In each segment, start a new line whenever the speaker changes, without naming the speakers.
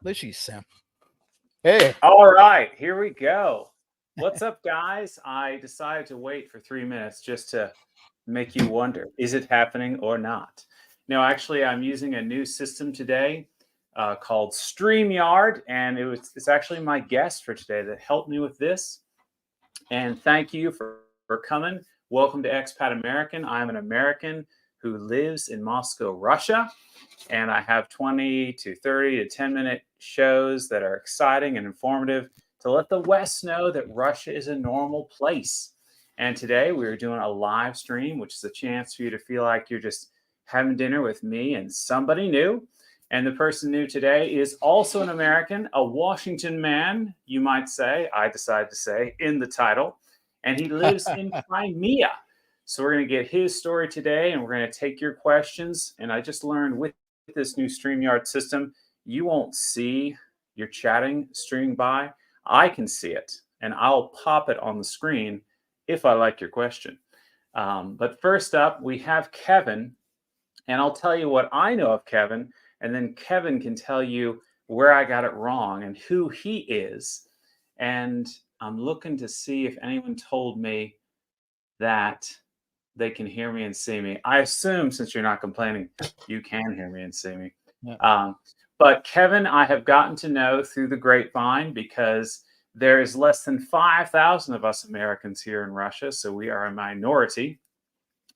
Delicious. Hey.
All right, here we go. What's up, guys? I decided to wait for 3 minutes just to make you wonder, is it happening or not? No, actually, I'm using a new system today called StreamYard, and it's actually my guest for today that helped me with this. And thank you for coming. Welcome to Expat American. I'm an American who lives in Moscow, Russia. And I have 20 to 30 to 10-minute shows that are exciting and informative to let the West know that Russia is a normal place. And today we're doing a live stream, which is a chance for you to feel like you're just having dinner with me and somebody new. And the person new today is also an American, a Washington man, you might say, I decided to say in the title. And he lives in Crimea. So we're going to get his story today, and we're going to take your questions. And I just learned with this new StreamYard system, you won't see your chatting streaming by. I can see it, and I'll pop it on the screen if I like your question. But first up, we have Kevin, and I'll tell you what I know of Kevin, and then Kevin can tell you where I got it wrong and who he is. And I'm looking to see if anyone told me that they can hear me and see me. I assume, since you're not complaining, you can hear me and see me. Yeah. But Kevin, I have gotten to know through the grapevine because there is less than 5,000 of us Americans here in Russia, so we are a minority.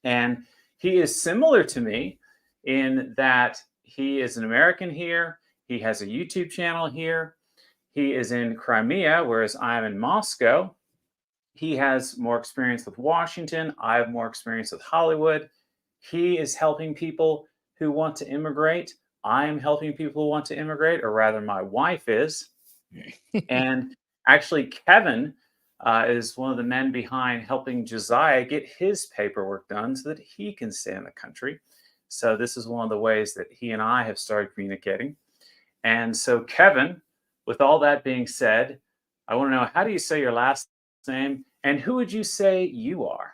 And he is similar to me in that he is an American here. He has a YouTube channel here. He is in Crimea, whereas I'm in Moscow. He has more experience with Washington. I have more experience with Hollywood. He is helping people who want to immigrate. I am helping people who want to immigrate, or rather my wife is. And actually, Kevin is one of the men behind helping Josiah get his paperwork done so that he can stay in the country. So this is one of the ways that he and I have started communicating. And so, Kevin, with all that being said, I want to know, how do you say your last name, and who would you say you are?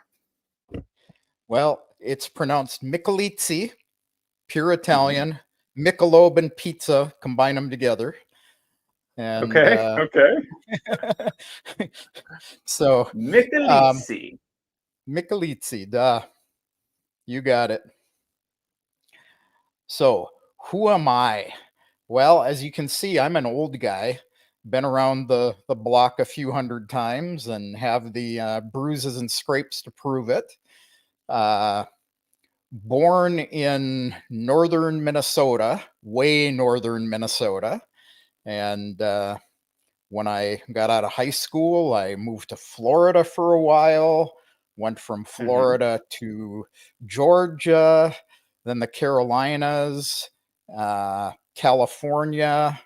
Well, it's pronounced Michelizzi, pure Italian. Michelob and pizza, combine them together. And,
okay.
So
Michelizzi.
Michelizzi, duh. You got it. So who am I? Well, as you can see, I'm an old guy. Been around the block a few hundred times and have the bruises and scrapes to prove it. Born in northern Minnesota, way northern Minnesota. And when I got out of high school, I moved to Florida for a while, went from Florida to Georgia, then the Carolinas, California,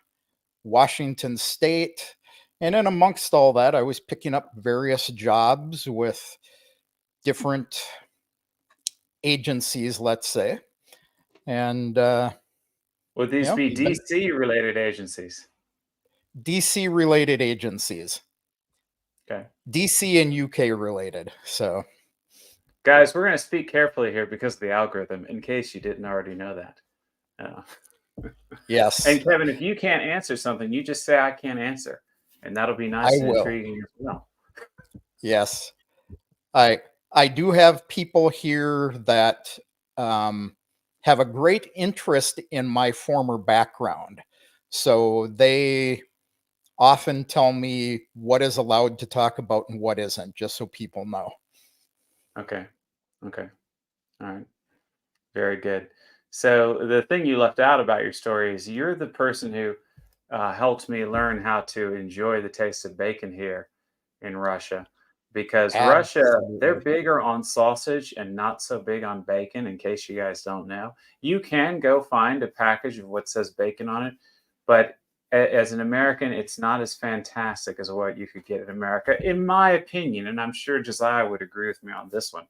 Washington State. And then amongst all that, I was picking up various jobs with different agencies, let's say. And
would these be DC related agencies?
DC related agencies.
Okay.
DC and UK related. So
guys, we're going to speak carefully here because of the algorithm, in case you didn't already know that.
Yes.
And Kevin, if you can't answer something, you just say I can't answer, and that'll be nice and intriguing as well.
Yes. I do have people here that have a great interest in my former background. So they often tell me what is allowed to talk about and what isn't, just so people know.
Okay. All right. Very good. So the thing you left out about your story is you're the person who helped me learn how to enjoy the taste of bacon here in Russia. Because Russia, they're bigger on sausage and not so big on bacon, in case you guys don't know. You can go find a package of what says bacon on it, but as an American, it's not as fantastic as what you could get in America, in my opinion. And I'm sure Josiah would agree with me on this one.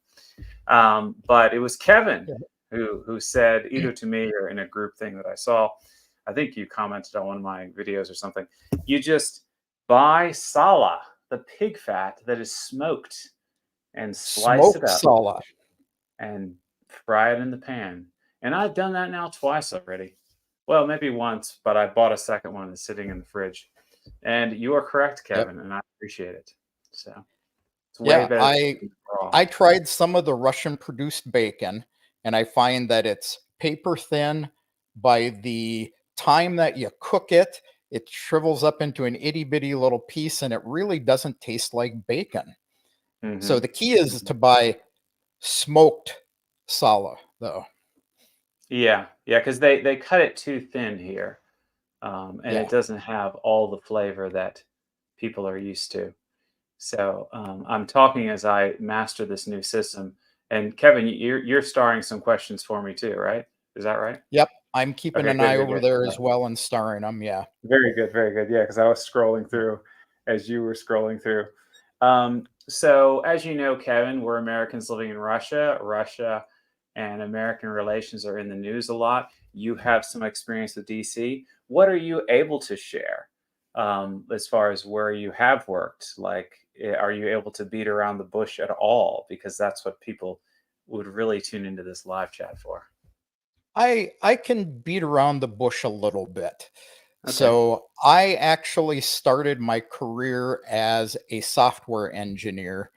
But it was Kevin who said, either to me or in a group thing that I saw, I think you commented on one of my videos or something, you just buy sala, the pig fat that is smoked, and slice it up
sala
and fry it in the pan. And I've done that now twice already. Well, maybe once, but I bought a second one that's sitting in the fridge. And you are correct,
Yep.
Kevin, and I appreciate it. So it's way
Yeah,
better than raw.
I tried some of the Russian produced bacon, and I find that it's paper thin. By the time that you cook it, it shrivels up into an itty bitty little piece, and it really doesn't taste like bacon. So
Hmm.
the key is
Hmm.
to buy smoked sala, though.
Yeah, yeah, because they cut it too thin here, and it
Yeah.
doesn't have all the flavor that people are used to. So I'm talking as I master this new system. And Kevin, you're starring some questions for me too, right? Is that right?
Yep. I'm keeping
Okay,
an
good,
eye
good,
over
good.
there
Yeah.
as well and starring them. Yeah.
Very good, very good. Yeah, because I was scrolling through as you were scrolling through. So, as you know, Kevin, we're Americans living in Russia. Russia and American relations are in the news a lot. You have some experience with DC. What are you able to share as far as where you have worked? Like, are you able to beat around the bush at all? Because that's what people would really tune into this live chat for.
I can beat around the bush a little bit.
Okay.
So I actually started my career as a software engineer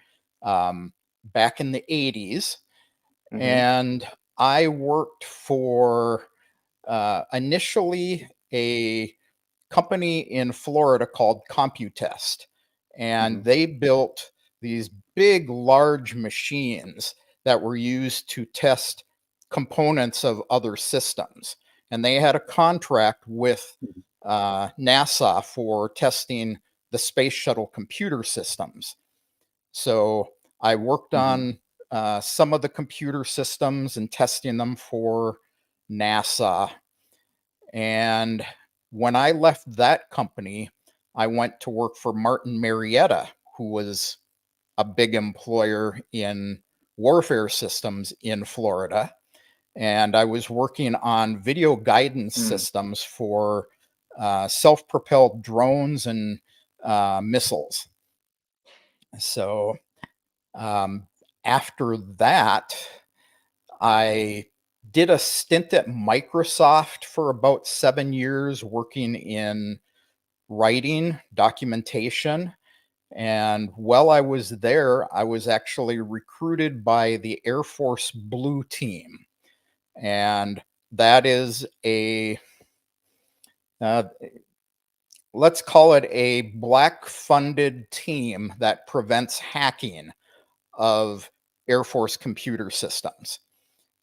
back in the 80s.
Mm-hmm.
And I worked for initially a company in Florida called Computest.
Mm-hmm.
And they built these big, large machines that were used to test components of other systems. And they had a contract with NASA for testing the space shuttle computer systems. So I worked
Mm-hmm.
on some of the computer systems and testing them for NASA. And when I left that company, I went to work for Martin Marietta, who was a big employer in warfare systems in Florida. And I was working on video guidance
Mm-hmm.
systems for self propelled drones and missiles. So um, after that, I did a stint at Microsoft for about 7 years working in writing, documentation. And while I was there, I was actually recruited by the Air Force Blue Team. And that is uh, let's call it a black funded team that prevents hacking of Air Force computer systems.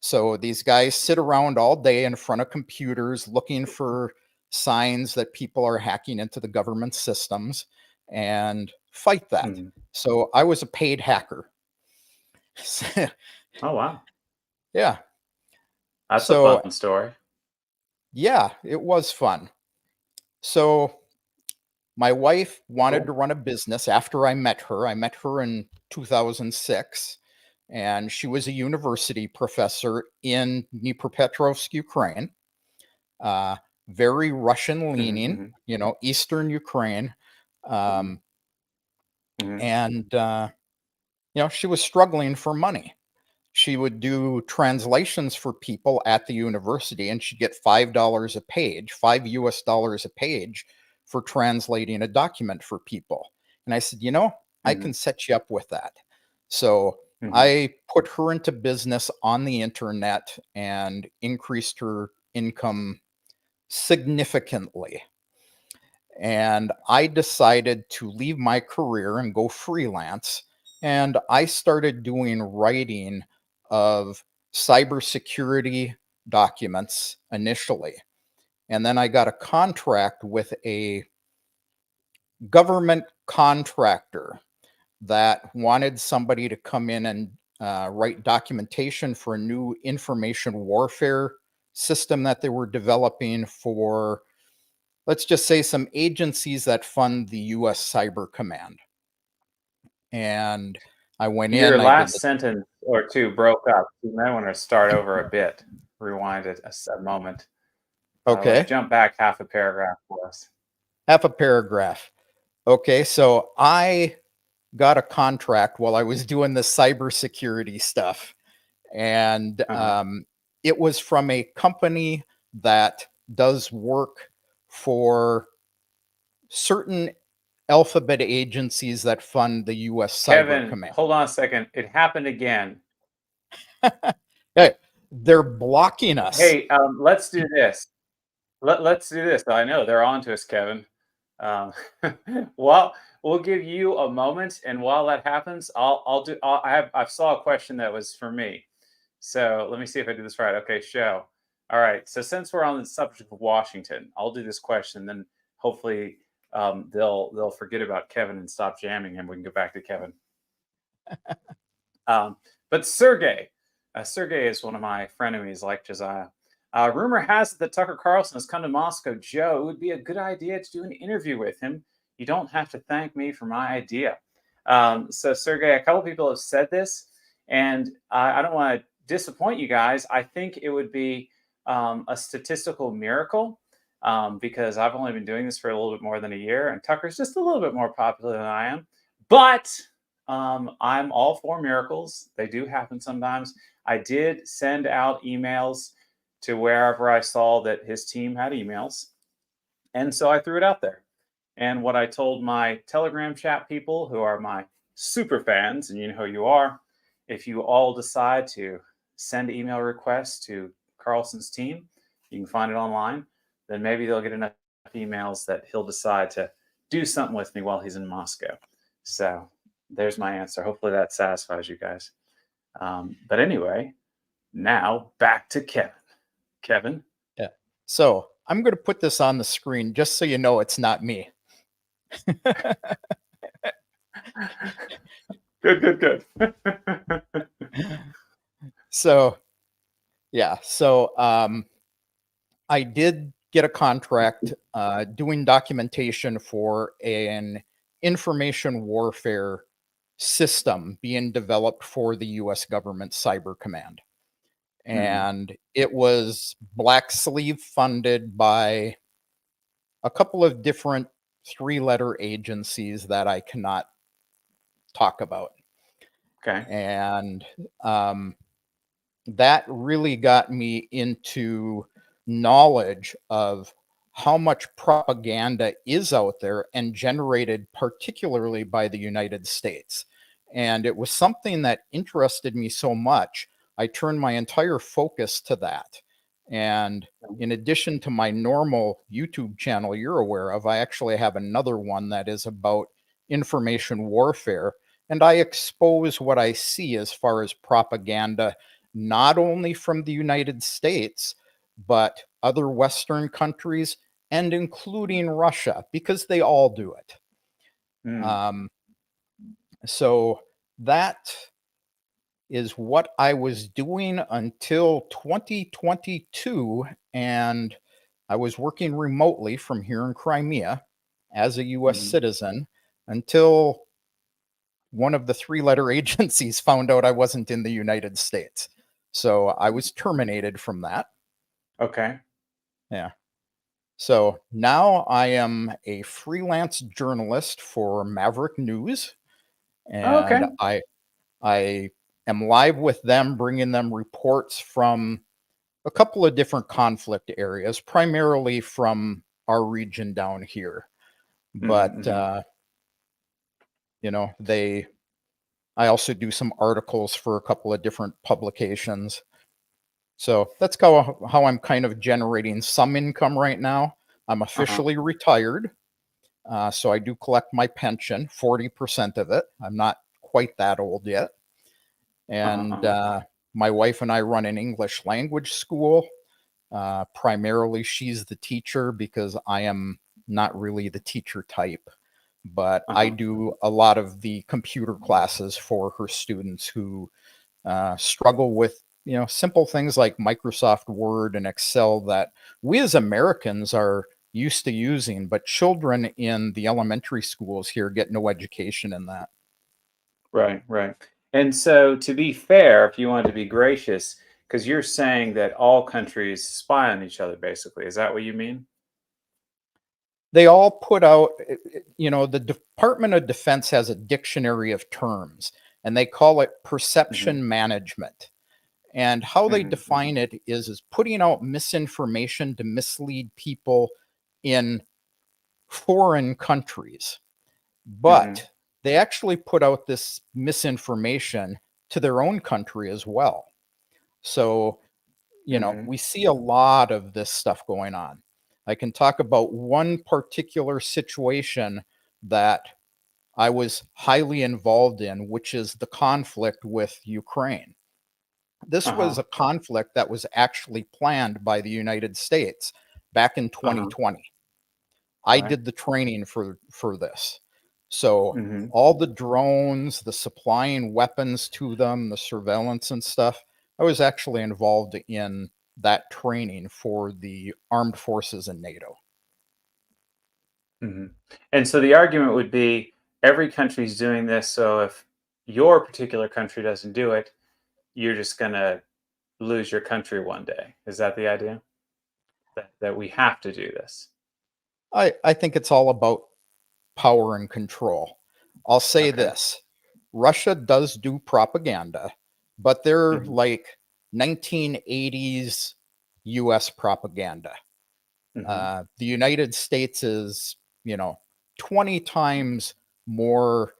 So these guys sit around all day in front of computers looking for signs that people are hacking into the government systems and fight that.
Mm-hmm.
So I was a paid hacker.
Oh, wow.
Yeah.
That's a
So
fun story.
yeah, it was fun. So my wife wanted to
Cool.
run a business after I met her. I met her in 2006, and she was a university professor in Dnipropetrovsk, Ukraine. Uh, Very Russian
Mhm,
leaning,
mhm,
Eastern Ukraine.
mhm,
Um,
mhm,
and, she was struggling for money. She would do translations for people at the university and she'd get $5 a page, $5 a page for translating a document for people. And I said, I
mhm,
can set you up with that. So
mhm,
I put her into business on the internet and increased her income significantly. And I decided to leave my career and go freelance. And I started doing writing of cybersecurity documents initially. And then I got a contract with a government contractor that wanted somebody to come in and write documentation for a new information warfare system that they were developing for, let's just say, some agencies that fund the US Cyber Command. And I went
Your
in, I did
last
the
sentence or 2 broke up. You might wanna start over a bit, rewind it a moment. Like,
okay,
jump back half a paragraph for us.
half a paragraph. Okay, so I got a contract while I was doing the cybersecurity stuff. And
Uh-huh.
it was from a company that does work for certain alphabet agencies that fund the US Cyber
Kevin,
Command.
hold on a second. It happened again.
Hey, they're blocking us.
Hey, let's do this. Let's do this. I know they're on to us, Kevin. Um, well, we'll give you a moment, and while that happens, I saw a question that was for me. So let me see if I do this right. Okay, show. All right. So since we're on the subject of Washington, I'll do this question, then hopefully they'll forget about Kevin and stop jamming, and we can go back to Kevin. But Sergey is one of my frenemies, like Josiah. Rumor has it that Tucker Carlson has come to Moscow. Joe, it would be a good idea to do an interview with him. You don't have to thank me for my idea. So, Sergey, a couple people have said this, and I don't want to disappoint you guys. I think it would be a statistical miracle because I've only been doing this for a little bit more than a year, and Tucker's just a little bit more popular than I am. But I'm all for miracles. They do happen sometimes. I did send out emails to wherever I saw that his team had emails. And so I threw it out there. And what I told my Telegram chat people, who are my super fans, and you know who you are, if you all decide to send email requests to Carlson's team, you can find it online, then maybe they'll get enough emails that he'll decide to do something with me while he's in Moscow. So there's my answer. Hopefully that satisfies you guys. But anyway, now back to Kevin. Kevin?
Yeah. So I'm going to put this on the screen just so you know it's not me.
Good.
So, yeah. So I did get a contract doing documentation for an information warfare system being developed for the US government cyber command. And it was black sleeve funded by a couple of different 3-letter agencies that I cannot talk about.
Okay.
And that really got me into knowledge of how much propaganda is out there and generated particularly by the United States. And it was something that interested me so much, I turned my entire focus to that. And in addition to my normal YouTube channel you're aware of, I actually have another one that is about information warfare. And I expose what I see as far as propaganda, not only from the United States, but other Western countries and including Russia, because they all do it. So that is what I was doing until 2022. And I was working remotely from here in Crimea as a US citizen until one of the 3-letter agencies found out I wasn't in the United States. So I was terminated from that.
Okay.
Yeah. So now I am a freelance journalist for Maverick News, and
Okay.
I am live with them, bringing them reports from a couple of different conflict areas, primarily from our region down here. But you know, I also do some articles for a couple of different publications. So that's how I'm kind of generating some income right now. I'm officially retired. So I do collect my pension, 40% of it. I'm not quite that old yet. And my wife and I run an English language school. Primarily, she's the teacher because I am not really the teacher type. But I do a lot of the computer classes for her students who struggle with, you know, simple things like Microsoft Word and Excel that we as Americans are used to using, but children in the elementary schools here get no education in that.
Right. And so, to be fair, if you wanted to be gracious, because you're saying that all countries spy on each other, basically, is that what you mean?
They all put out, you know, the Department of Defense has a dictionary of terms, and they call it perception management. And how they
Hmm.
define it is putting out misinformation to mislead people in foreign countries.
Hmm.
But they actually put out this misinformation to their own country as well. So,
Hmm.
we see a lot of this stuff going on. I can talk about one particular situation that I was highly involved in, which is the conflict with Ukraine. This was
Uh-huh.
a conflict that was actually planned by the United States back in
Uh-huh.
2020. I
Right.
did the training for this. So
Hmm.
all the drones, the supplying weapons to them, the surveillance and stuff, I was actually involved in that training for the armed forces in NATO.
Hmm. And so the argument would be every country's doing this, so if your particular country doesn't do it, you're just gonna lose your country one day. Is that the idea? That we have to do this?
I think it's all about power and control. I'll say
Okay.
this: Russia does do propaganda, but they're
Hmm.
like 1980s US propaganda.
Hmm.
The United States is, 20 times more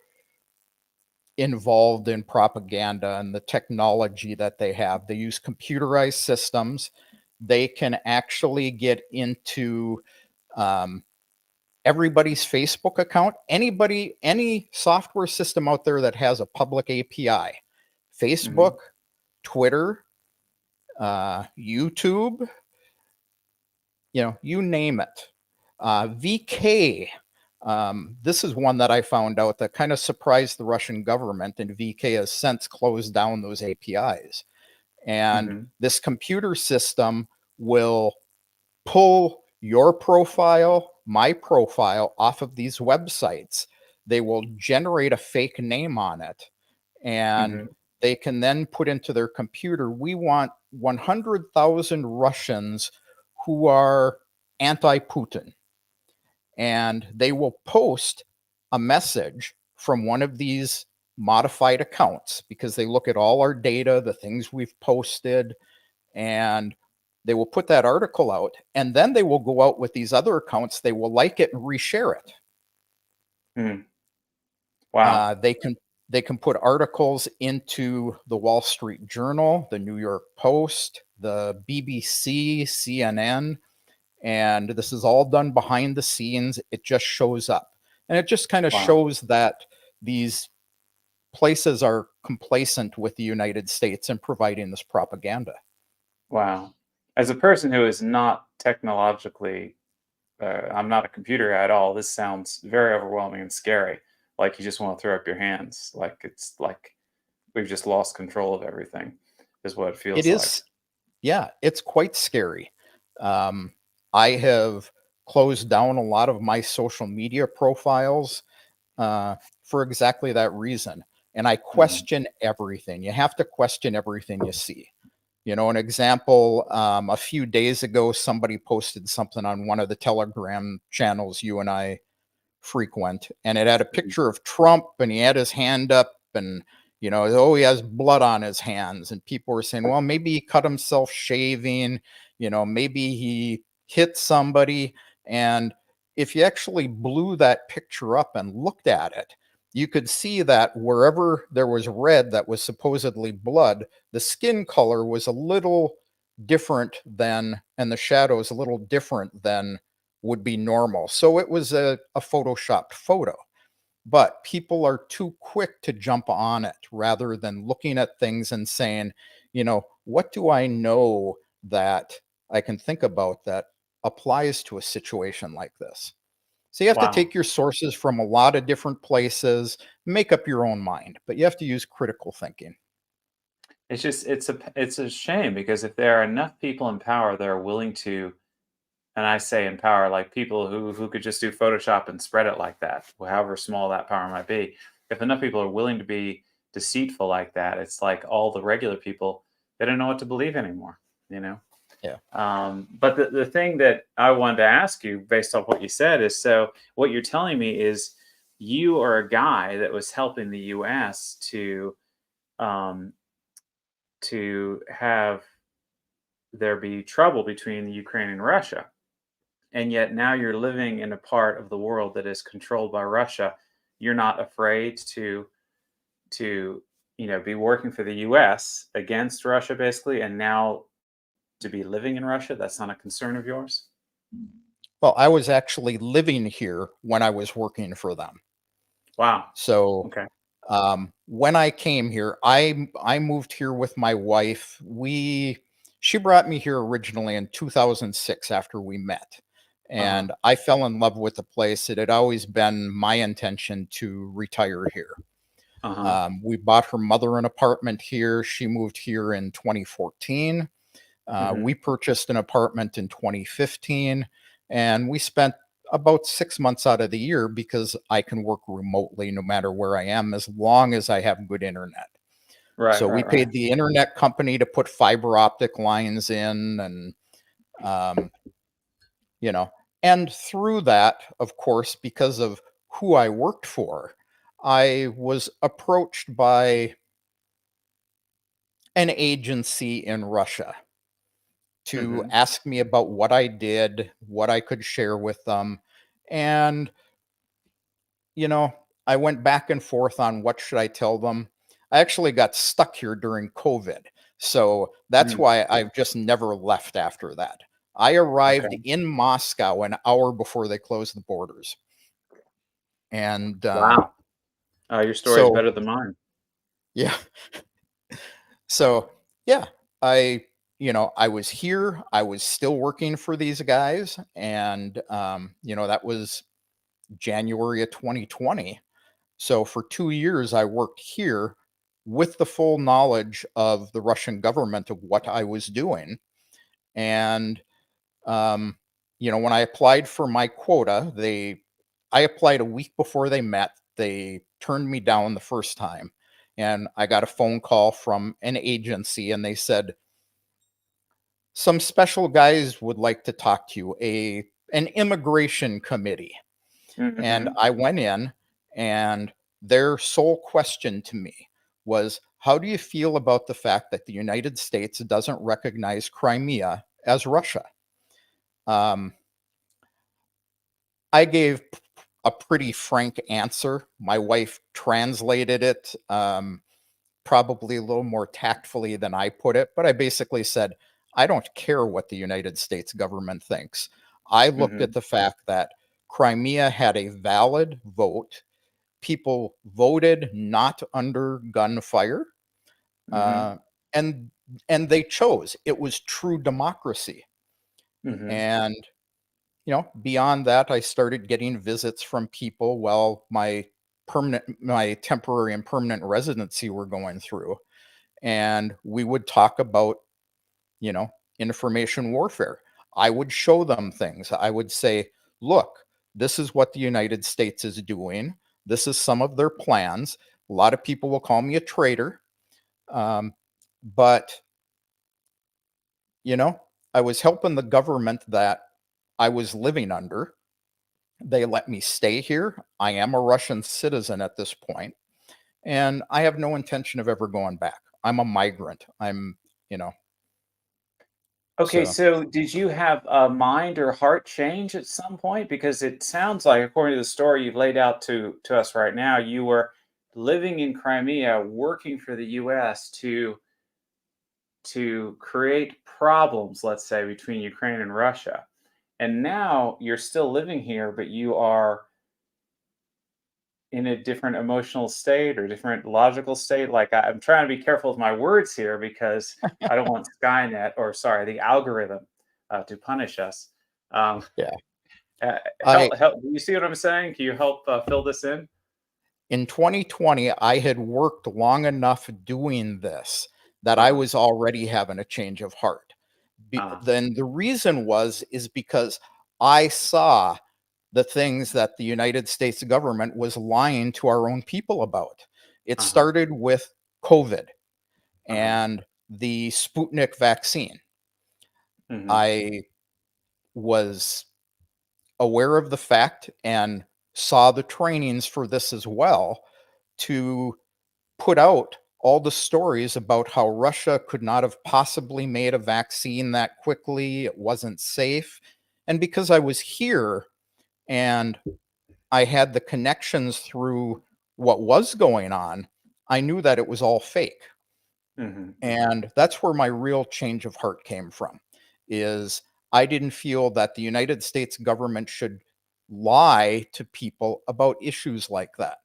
involved in propaganda and the technology that they have. They use computerized systems. They can actually get into um, everybody's Facebook account. Any software system out there that has a public API,
Hmm.
Facebook, Twitter, YouTube, you name it. VK. This is one that I found out that kind of surprised the Russian government, and VK has since closed down those APIs. And
Hmm.
this computer system will pull your profile, my profile off of these websites. They will generate a fake name on it, and
Hmm.
they can then put into their computer, we want 100,000 Russians who are anti Putin. And they will post a message from one of these modified accounts because they look at all our data, the things we've posted, and they will put that article out. And then they will go out with these other accounts. They will like it and reshare it.
Hmm. Wow.
They can put articles into the Wall Street Journal, the New York Post, the BBC, CNN, and this is all done behind the scenes. It just shows up, and it just kind of
Wow.
shows that these places are complacent with the United States in providing this propaganda.
Wow. As a person who is not technologically, I'm not a computer guy at all. This sounds very overwhelming and scary. Like you just want to throw up your hands. Like it's like we've just lost control of everything, is what it
It
feels like.
is, yeah, it's quite scary. um, I have closed down a lot of my social media profiles uh, for exactly that reason. And I
Hmm.
question everything. You have to question everything you see. An example, a few days ago, somebody posted something on one of the Telegram channels you and I frequent, and it had a
Hmm.
picture of Trump, and he had his hand up, and oh, he has blood on his hands, and people were saying, well, maybe he cut himself shaving, maybe he hit somebody. And if you actually blew that picture up and looked at it, you could see that wherever there was red that was supposedly blood, the skin color was a little different than, and the shadows a little different than would be normal. So it was a photoshopped photo. But people are too quick to jump on it rather than looking at things and saying, what do I know that I can think about that applies to a situation like this? So you have to
Wow.
take your sources from a lot of different places, make up your own mind, but you have to use critical thinking.
It's just it's a shame because if there are enough people in power that are willing to, and I say in power, like people who could just do Photoshop and spread it like that, however small that power might be. If enough people are willing to be deceitful like that, it's like all the regular people, they don't know what to believe anymore, you know?
Yeah.
But the thing that I wanted to ask you based off what you said is, so what you're telling me is you are a guy that was helping the US um, to have there be trouble between Ukraine and Russia. And yet now you're living in a part of the world that is controlled by Russia. You're not afraid to be working for the US against Russia basically, and now to be living in Russia, that's not a concern of yours?
Well, I was actually living here when I was working for them.
Wow.
So
Okay.
when I came here, I moved here with my wife. She brought me here originally in 2006 after we met.
Uh-huh.
And I fell in love with the place. It had always been my intention to retire here.
Uh-huh.
We bought her mother an apartment here. She moved here in 2014.
Mhm.
We purchased an apartment in 2015, and we spent about 6 months out of the year because I can work remotely no matter where I am as long as I have good internet.
Right,
So we
right, right.
paid the internet company to put fiber optic lines in, and um, you know, and through that, of course, because of who I worked for, I was approached by an agency in Russia to
Mhm.
ask me about what I did, what I could share with them. And, you know, I went back and forth on what should I tell them. I actually got stuck here during COVID. So that's
Mm.
why I've just never left after that. I arrived
Okay.
in Moscow an hour before they closed the borders. And
Wow. Your story is
so,
better than mine.
yeah. So, yeah, I was here. I was still working for these guys. And, that was January of 2020. So for 2 years, I worked here with the full knowledge of the Russian government of what I was doing. And, um, when I applied for my quota, I applied a week before they met. They turned me down the first time. And I got a phone call from an agency, and they said, some special guys would like to talk to you, an immigration committee. And
Mhm.
I went in, and their sole question to me was, how do you feel about the fact that the United States doesn't recognize Crimea as Russia? Um, I gave a pretty frank answer. My wife translated it, probably a little more tactfully than I put it, but I basically said, I don't care what the United States government thinks. I looked at
Mhm.
the fact that Crimea had a valid vote. People voted not under gunfire,
Mhm.
uh, and they chose. It was true democracy.
Mhm.
And beyond that, I started getting visits from people while my temporary and permanent residency were going through, and we would talk about you know information warfare. I would show them things. I would say, look, this is what the United States is doing. This is some of their plans. A lot of people will call me a traitor, um, but you know I was helping the government that I was living under. They let me stay here. I am a Russian citizen at this point, and I have no intention of ever going back. I'm a migrant. You know,
Okay,
so
so did you have a mind or heart change at some point? Because it sounds like, according to the story you've laid out to us right now, you were living in Crimea, working for the U.S. to create problems, let's say, between Ukraine and Russia. And now you're still living here, but you are in a different emotional state or different logical state. Like I'm trying to be careful with my words here because I don't want Skynet or sorry, the algorithm to punish us. Um,
yeah. I
help. Do you see what I'm saying? Can you help fill this in?
In 2020, I had worked long enough doing this that I
Uh-huh.
was already having a change of heart.
Uh-huh.
Then the reason is because I saw the things that the United States government was lying to our own people about. It
Uh-huh.
started with COVID
Uh-huh.
and the Sputnik vaccine.
Hmm.
I was aware of the fact and saw the trainings for this as well to put out all the stories about how Russia could not have possibly made a vaccine that quickly. It wasn't safe. And because I was here and I had the connections through what was going on, I knew that it was all fake.
Mhm, mhm,
And that's where my real change of heart came from, is I didn't feel that the United States government should lie to people about issues like that.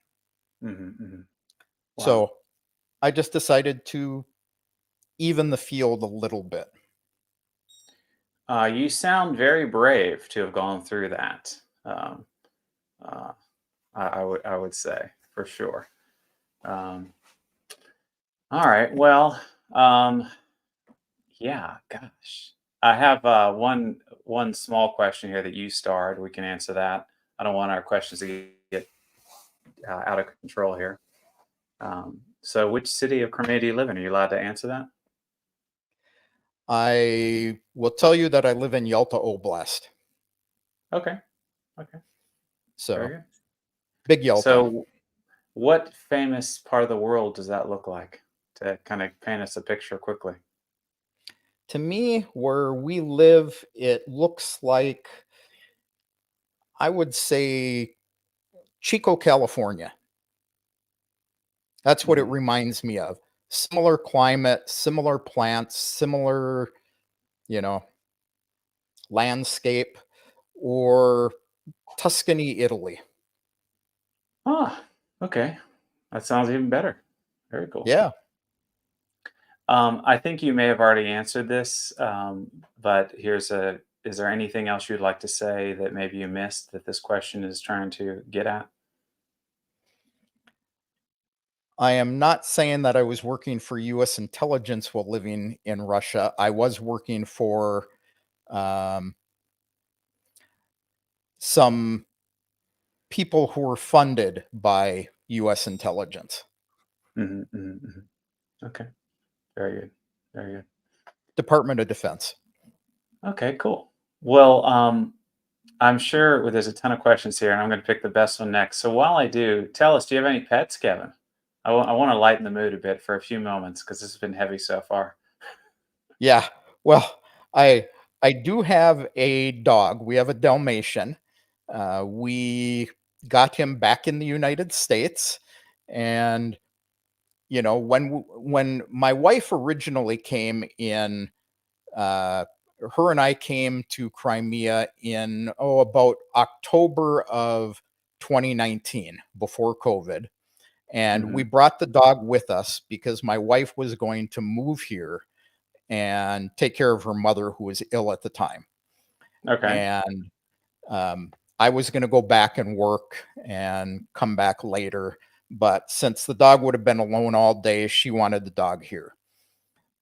mhm, mhm. Wow.
So I just decided to even the field a little bit.
You sound very brave to have gone through that. Um, uh, I would say for sure. Um, all right. Well, um, yeah. Gosh, I have one small question here that you starred. We can answer that. I don't want our questions to get out of control here. So, which city of Crimea do you live in? Are you allowed to answer that?
I will tell you that I live in Yalta Oblast.
Okay. Okay. Very
So
good.
big Yalta.
So, what famous part of the world does that look like? To kind of paint us a picture quickly.
To me, where we live, it looks like, I would say, Chico, California. That's what it
Mhm.
reminds me of. Similar climate, similar plants, similar, you know, landscape, or Tuscany, Italy.
Ah, okay. That sounds even better. Very cool.
Yeah.
I think you may have already answered this, but here's a is there anything else you'd like to say that maybe you missed that this question is trying to get at?
I am not saying that I was working for US intelligence while living in Russia. I was working for um, some people who were funded by US intelligence,
Mhm, mhm, mhm. Okay. Very good. Very good.
Department of Defense.
Okay, cool. Well, I'm sure there's a ton of questions here, and I'm going to pick the best one next. So while I do, tell us, do you have any pets, Kevin? I want to lighten the mood a bit for a few moments because this has been heavy so far.
Yeah. Well, I I do have a dog. We have a Dalmatian. We got him back in the United States, and when my wife originally came in, uh, her and I came to Crimea in about October of 2019, before COVID, and we
Hmm.
brought the dog with us because my wife was going to move here and take care of her mother who was ill at the time.
Okay.
And um, I was going to go back and work and come back later. But since the dog would have been alone all day, she wanted the dog here.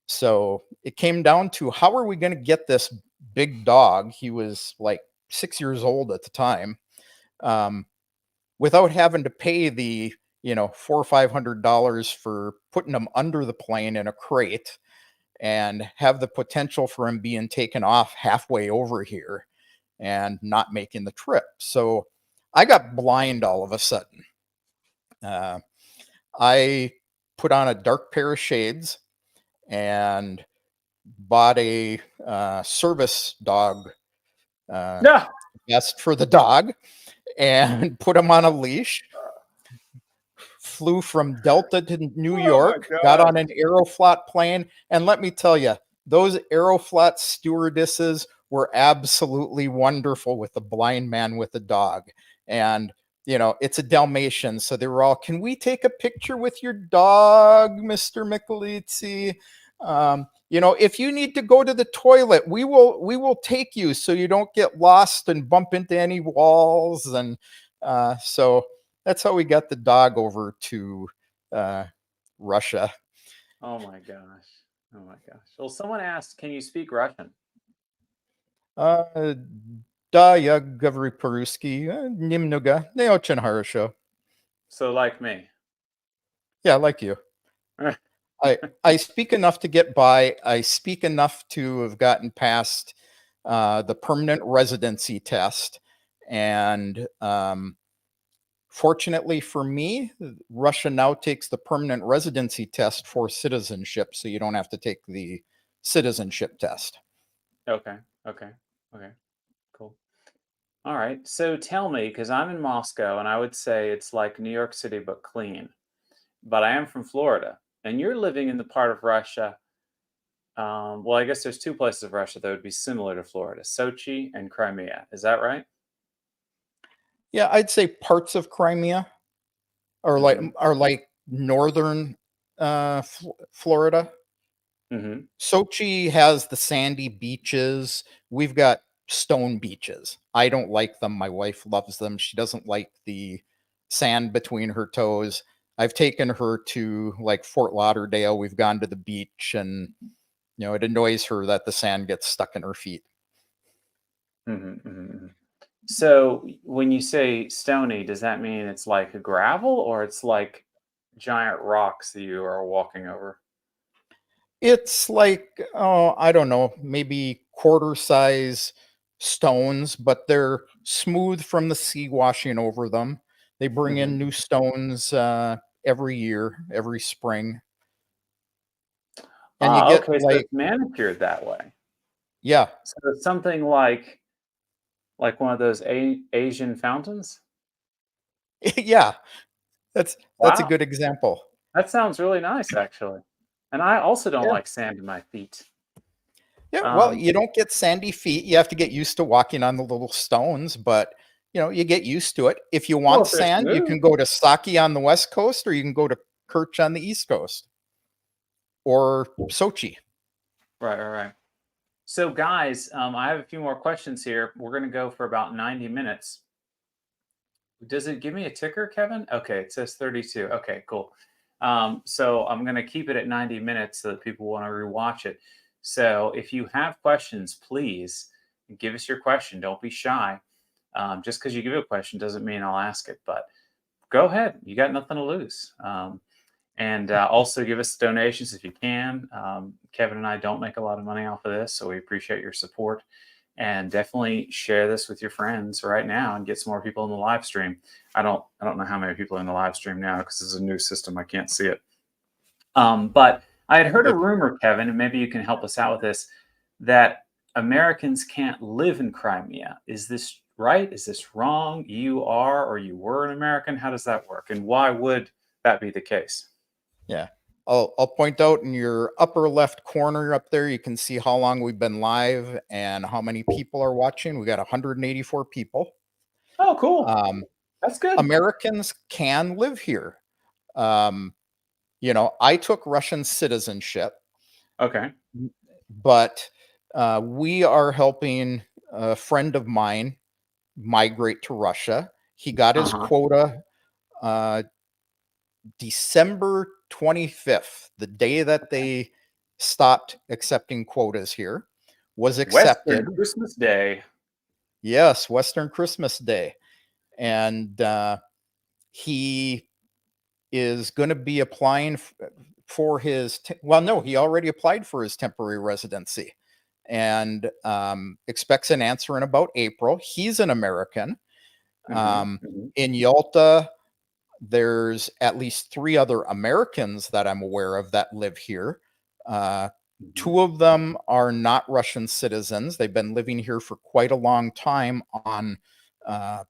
So it came down to, how are we going to get this big dog? He was like 6 years old at the time, um, without having to pay the $400 or $500 for putting him under the plane in a crate, and have the potential for him being taken off halfway over here and not making the trip. So I got blind all of a sudden. Uh, I put on a dark pair of shades and bought a service dog uh,
No.
vest for the dog and put him on a leash. Flew from Delta to New
Oh my
York, got
gosh.
on an Aeroflot plane, and let me tell you, those Aeroflot stewardesses were absolutely wonderful with the blind man with the dog. And it's a Dalmatian, so they were all, "Can we take a picture with your dog, Mr. Michelizzi? If you need to go to the toilet, we will take you so you don't get lost and bump into any walls." And so that's how we got the dog over to uh, Russia.
Oh my gosh. Oh my gosh. Well, someone asked, can you speak Russian?
Uh, Да, я говорю по-русски, немного, не очень хорошо.
So, like me.
Yeah, like you. I speak enough to get by. I speak enough to have gotten past the permanent residency test, and Fortunately for me, Russia now takes the permanent residency test for citizenship, so you don't have to take the citizenship test.
Okay. Okay. Okay. Cool. All right. So tell me, because I'm in Moscow and I would say it's like New York City but clean, but I am from Florida and you're living in the part of Russia. Well, I guess there's two places of Russia that would be similar to Florida, Sochi and Crimea. Is that right?
Yeah, I'd say parts of Crimea
Mm-hmm.
are like northern Florida.
Mm-hmm.
Sochi has the sandy beaches. We've got stone beaches. I don't like them. My wife loves them. She doesn't like the sand between her toes. I've taken her to like Fort Lauderdale. We've gone to the beach and it annoys her that the sand gets stuck in her feet.
Mm-hmm. Mm-hmm. So when you say stony, does that mean it's like a gravel or it's like giant rocks that you are walking over?
It's like, oh, I don't know, maybe quarter size stones, but they're smooth from the sea washing over them. They bring in
Mm-hmm.
new stones every year, every spring. And you
Ah,
get
okay. So
like,
it's manicured that way.
yeah,
So it's something like one of those Asian fountains.
yeah, that's a
Wow,
good example.
that sounds really nice, actually. And I also don't
Yeah.
like sand in my feet.
Yeah, well,
Um,
you don't get sandy feet. You have to get used to walking on the little stones, but you get used to it. If you
well,
want
if they're
sand, you
smooth,
can go to Saki on the west coast or you can go to Kerch on the east coast or Sochi.
right, right, right. So, guys, I have a few more questions here. We're going to go for about 90 minutes. Does it give me a ticker, Kevin? Okay, it says 32. Okay, cool. So I'm going to keep it at 90 minutes so that people want to rewatch it. So if you have questions, please give us your question. Don't be shy. Just because you give a question doesn't mean I'll ask it, but go ahead. You got nothing to lose. And also give us donations if you can. Kevin and I don't make a lot of money off of this, so we appreciate your support. And definitely share this with your friends right now and get some more people in the live stream. I don't know how many people are in the live stream now because this is a new system. I can't see it. But I had heard a
But
rumor, Kevin, and maybe you can help us out with this, that Americans can't live in Crimea. Is this right? Is this wrong? You are or you were an American? How does that work? And why would that be the case?
yeah, I'll point out in your upper left corner up there, you can see how long we've been live and how many people are watching. We got 184 people.
Oh, cool.
Um,
That's good.
Americans can live here. Um, I took Russian citizenship,
Okay.
but we are helping a friend of mine migrate to Russia. He got his
Uh-huh.
quota uh, December 25th, the day that they stopped accepting quotas here, was
Western
accepted.
Christmas Day.
Yes, Western Christmas Day. And he is going to be applying for his, well, no, he already applied for his temporary residency and expects an answer in about April. He's an American.
Mhm,
Um,
mhm.
in Yalta, there's at least three other Americans that I'm aware of that live here. Uh,
Mhm.
Two of them are not Russian citizens. They've been living here for quite a long time on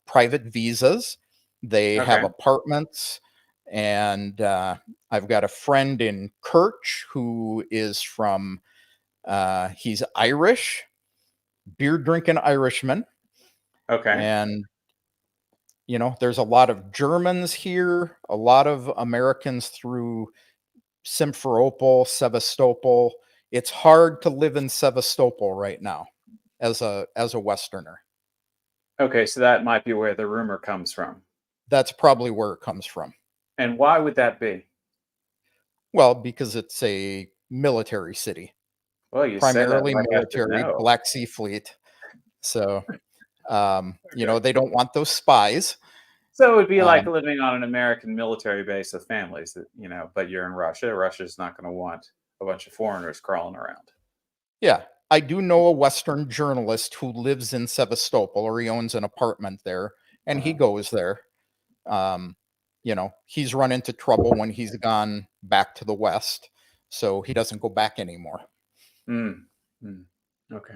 private visas. They have
Okay.
apartments. And I've got a friend in Kerch who is he's Irish, beer drinking Irishman.
Okay.
And there's a lot of Germans here, a lot of Americans through Simferopol, Sevastopol. It's hard to live in Sevastopol right now as a Westerner.
Okay, so that might be where the rumor comes from.
That's probably where it comes from.
And why would that be?
Well, because it's a military city,
Well, you say that
primarily
like I should
military,
know.
Black Sea Fleet. So, they don't want those spies.
So it would be like
Um,
living on an American military base with families that, but you're in Russia. Russia's not going to want a bunch of foreigners crawling around.
yeah, I do know a Western journalist who lives in Sevastopol, or he owns an apartment there, and he
Uh,
goes there. Um, he's run into trouble when he's gone back to the West, so he doesn't go back anymore.
Mm. Mm. Okay.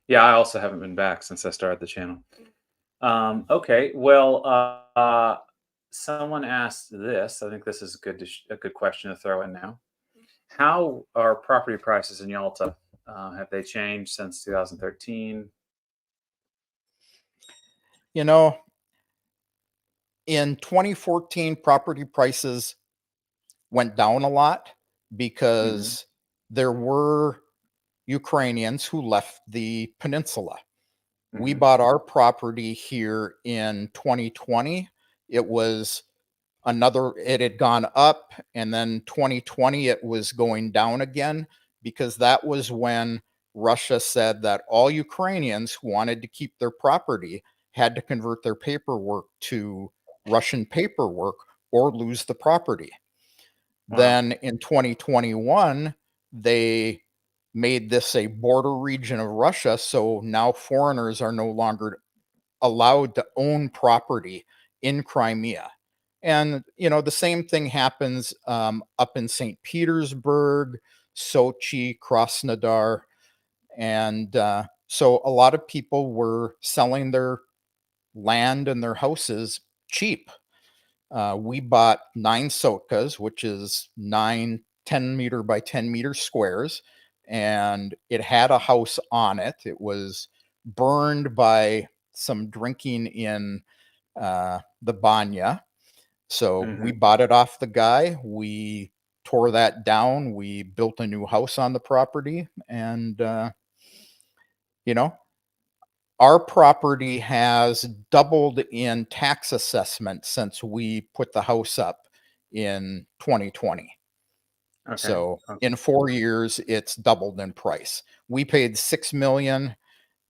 Yeah, I also haven't been back since I started the channel. Okay. Well, someone asked this. I think this is a good question to throw in now. How are property prices in Yalta? Have they changed since 2013?
You know, in 2014, property prices went down a lot
Hmm.
because there were Ukrainians who left the peninsula. We
Hmm.
bought our property here in 2020. It was it had gone up, and then 2020 it was going down again, because that was when Russia said that all Ukrainians who wanted to keep their property had to convert their paperwork to Russian paperwork or lose the property.
Wow.
Then in 2021, they made this a border region of Russia, so now foreigners are no longer allowed to own property in Crimea. And the same thing happens up in St. Petersburg, Sochi, Krasnodar, and so a lot of people were selling their land and their houses cheap. We bought 9 sotkas, which is 9 10-meter by 10-meter squares, and it had a house on it. It was burned by some drinking in the banya. So we
Hmm.
bought it off the guy. We tore that down. We built a new house on the property, and you know, our property has doubled in tax assessment since we put the house up in 2020.
Okay.
So
Okay.
in 4 years, it's doubled in price. We paid 6 million,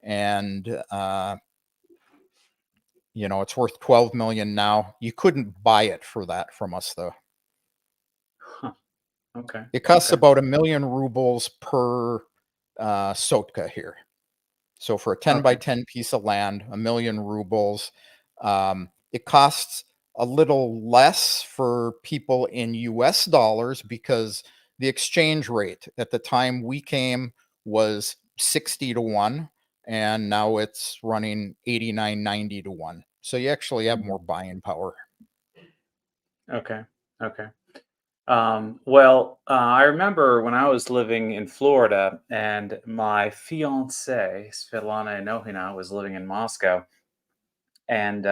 and it's worth 12 million now. You couldn't buy it for that from us, though.
Huh. Okay.
It costs
Okay.
about 1 million rubles per sotka here. So for a 10 by
Okay.
10 piece of land, 1 million rubles. It costs a little less for people in US dollars because the exchange rate at the time we came was 60 to 1, and now it's running 89, 90 to 1. So you actually have
Mhm.
more buying power.
Okay. Okay. Well, I remember when I was living in Florida and my fiance, Svetlana Nohina, was living in Moscow, and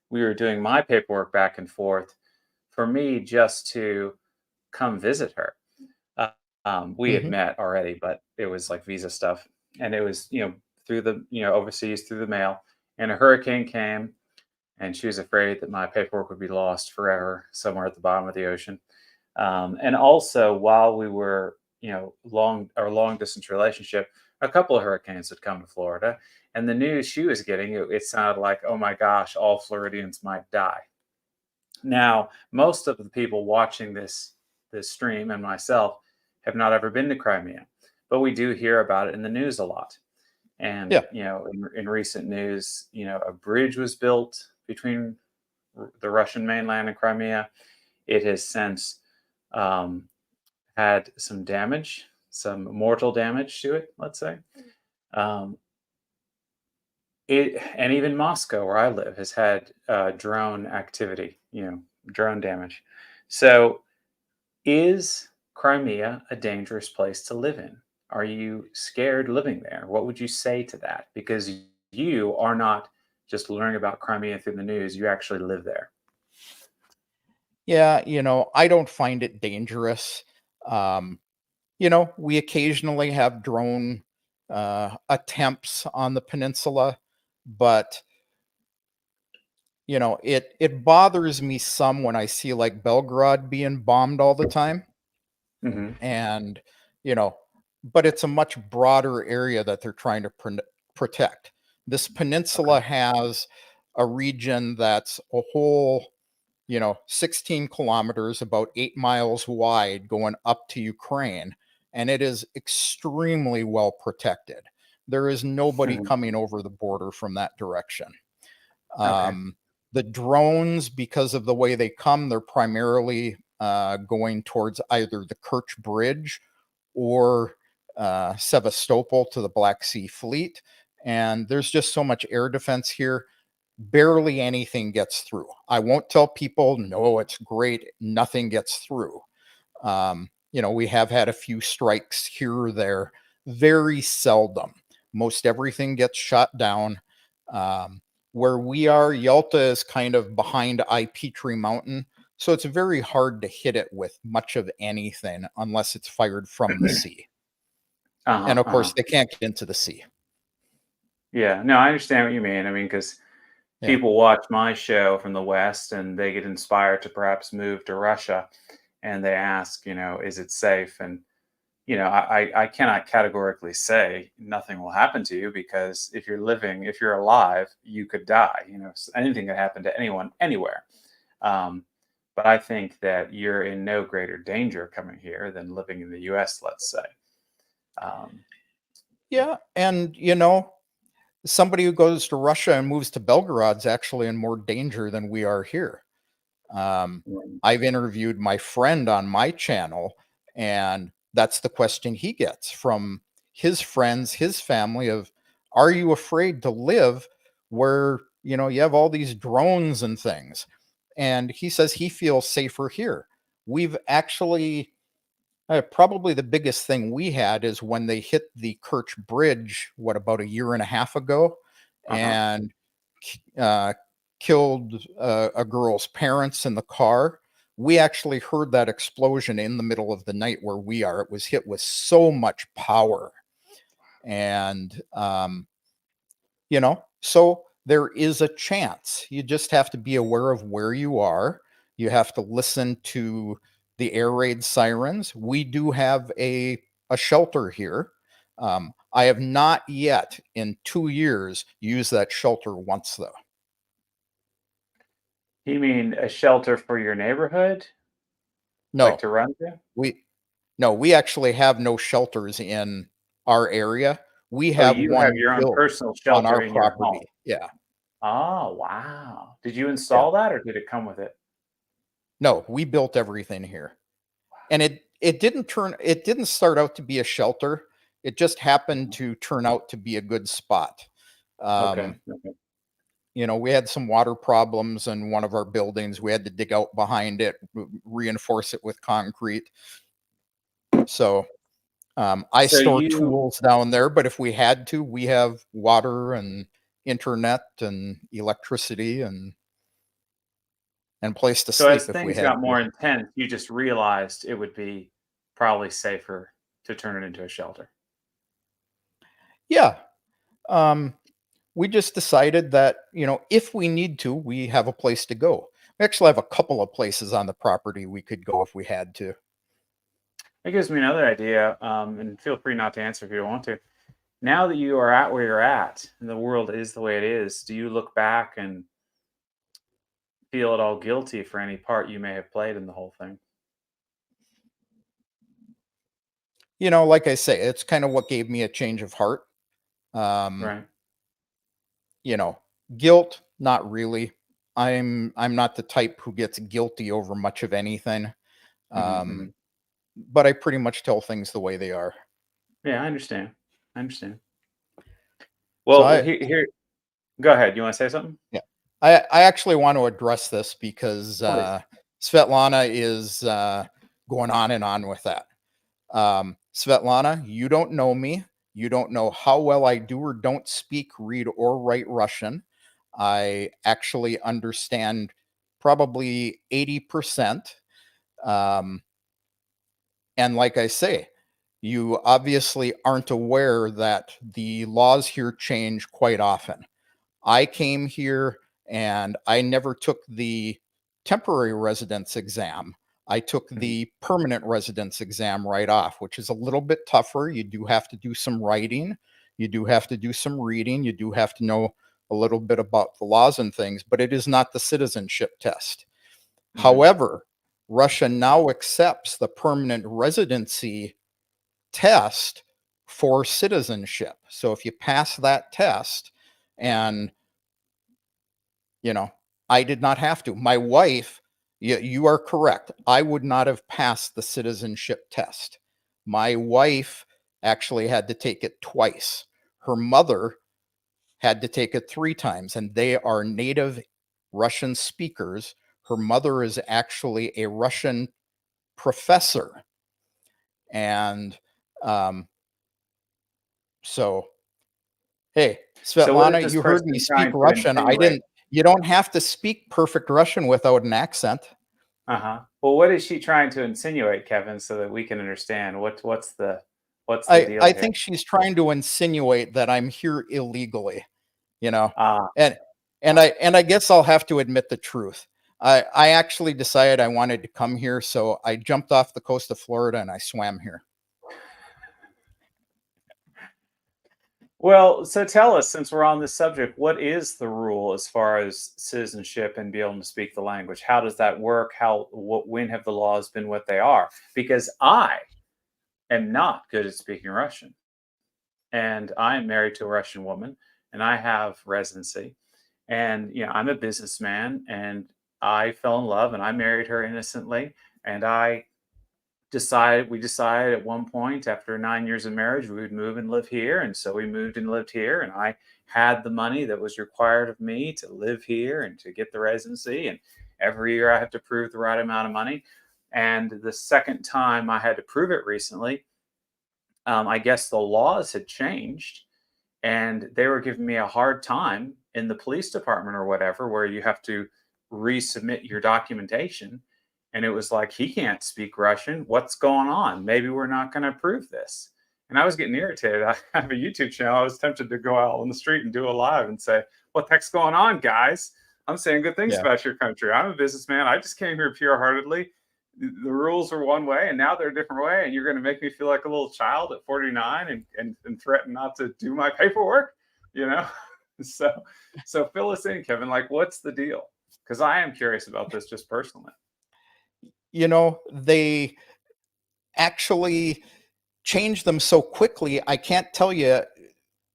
we were doing my paperwork back and forth for me just to come visit her. Uh, we had
Hmm.
met already, but it was like visa stuff, and it was through the overseas through the mail. And a hurricane came, and she was afraid that my paperwork would be lost forever somewhere at the bottom of the ocean. And also, while we were, long distance relationship, a couple of hurricanes had come to Florida, and the news she was getting, it sounded like, oh my gosh, all Floridians might die. Now, most of the people watching this stream and myself have not ever been to Crimea, but we do hear about it in the news a lot. And
Yeah.
in recent news, a bridge was built between the Russian mainland and Crimea. It has since um, had some damage, some mortal damage to it, let's say. Um, and even Moscow, where I live, has had drone activity, drone damage. So, is Crimea a dangerous place to live in? Are you scared living there? What would you say to that? Because you are not just learning about Crimea through the news; you actually live there.
Yeah, I don't find it dangerous. Um, we occasionally have drone attempts on the peninsula, but it bothers me some when I see like Belgrade being bombed all the time,
Hmm.
and you know, but it's a much broader area that they're trying to protect. This
Okay.
peninsula has a region that's a whole 16 kilometers, about 8 miles wide, going up to Ukraine, and it is extremely well protected. There is nobody
Hmm.
coming over the border from that direction.
Okay.
Um, The drones, because of the way they come, they're primarily going towards either the Kerch Bridge or Sevastopol to the Black Sea Fleet. And there's just so much air defense here. Barely anything gets through. I won't tell people, no, it's great. Nothing gets through. We have had a few strikes here or there, very seldom. Most everything gets shot down. Where we are, Yalta is kind of behind Petrie Mountain, so it's very hard to hit it with much of anything unless it's fired from the sea.
Uh-huh,
And of
uh-huh.
course, they can't get into the sea.
Yeah, no, I understand what you mean. I mean, because
Yeah.
people watch my show from the West and they get inspired to perhaps move to Russia, and they ask, is it safe? And I cannot categorically say nothing will happen to you, because if you're alive, you could die. Anything can happen to anyone, anywhere. Um, but I think that you're in no greater danger coming here than living in the U.S., let's say. Um,
Yeah. And, somebody who goes to Russia and moves to Belgorod's actually in more danger than we are here.
mm,
I've interviewed my friend on my channel, and that's the question he gets from his friends, his family of, are you afraid to live where, you have all these drones and things? And he says he feels safer here. We've actually probably the biggest thing we had is when they hit the Kerch Bridge, about a year and a half ago,
uh-huh.
and uh, killed a girl's parents in the car. We actually heard that explosion in the middle of the night where we are. It was hit with so much power. And, so there is a chance. You just have to be aware of where you are. You have to listen to the air raid sirens. We do have a shelter here. I have not yet in 2 years used that shelter once though.
You mean a shelter for your neighborhood, like
No,
to run to?
we no, we actually have no shelters in our area. We
Oh,
have
you have
one
your own
built
personal
on
shelter
our
in your home.
property. Yeah,
Oh, wow. Did you
yeah.
install that or did it come with it?
No, we built everything here. And it didn't start out to be a shelter. It just happened
Mhm.
to turn out to be a good spot.
Okay.
Um,
Okay.
we had some water problems in one of our buildings. We had to dig out behind it, reinforce it with concrete. So I
So
store
you
tools down there, but if we had to, we have water and internet and electricity and place to
so
sleep
as
if we
things
had
got
to.
more intense, you just realized it would be probably safer to turn it into a shelter.
Yeah. Um, we just decided that, if we need to, we have a place to go. We actually have a couple of places on the property we could go if we had to.
That gives me another idea, and feel free not to answer if you don't want to. Now that you are at where you're at and the world is the way it is, do you look back and feel at all guilty for any part you may have played in the whole thing?
Like I say, it's kind of what gave me a change of heart. Um,
Right.
you know, guilt, not really. I'm not the type who gets guilty over much of anything.
Hmm, hmm.
Um, but I pretty much tell things the way they are.
Yeah, I understand. I understand.
So
Well, here, go ahead. You want to say something?
yeah, I actually want to address this because
Please.
Svetlana is going on and on with that. Svetlana, you don't know me. You don't know how well I do or don't speak, read, or write Russian. I actually understand probably 80%. Um, and like I say, you obviously aren't aware that the laws here change quite often. I came here and I never took the temporary residence exam. I took
Mhm,
the permanent residence exam right off, which is a little bit tougher. You do have to do some writing, you do have to do some reading, you do have to know a little bit about the laws and things, but it is not the citizenship test.
mhm.
However, Russia now accepts the permanent residency test for citizenship. So if you pass that test and you know I did not have to. My wife, you are correct. I would not have passed the citizenship test. My wife actually had to take it twice. Her mother had to take it 3 times, and they are native Russian speakers. Her mother is actually a Russian professor. And um, so, hey,
So what is
Svetlana,
this
you heard me
person
speak
trying to
Russian.
insinuate?
You don't have to speak perfect Russian without an accent.
Uh-huh. Well, what is she trying to insinuate, Kevin, so that we can understand what's the deal
I
here?
think she's trying to insinuate that I'm here illegally, you know.
Ah,
And I guess I'll have to admit the truth. I actually decided I wanted to come here, so I jumped off the coast of Florida and I swam here.
well, so tell us, since we're on this subject, what is the rule as far as citizenship and being able to speak the language? How does that work? When have the laws been what they are? Because I am not good at speaking Russian, and I am married to a Russian woman, and I have residency, and I'm a businessman, and I fell in love, and I married her innocently, and we decided at one point after 9 years of marriage we would move and live here, and so we moved and lived here, and I had the money that was required of me to live here and to get the residency, and every year I have to prove the right amount of money. And the second time I had to prove it recently, I guess the laws had changed, and they were giving me a hard time in the police department or whatever, where you have to resubmit your documentation. And it was like, he can't speak Russian. What's going on? Maybe we're not going to approve this. And I was getting irritated. I have a YouTube channel. I was tempted to go out on the street and do a live and say, what the heck's going on, guys? I'm saying good things
Yeah.
about your country. I'm a businessman. I just came here pure heartedly. The rules are one way and now they're a different way. And you're going to make me feel like a little child at 49 and threaten not to do my paperwork, you know? So, so fill us in, Kevin. Like, what's the deal? Because I am curious about this just personally.
They actually changed them so quickly. I can't tell you,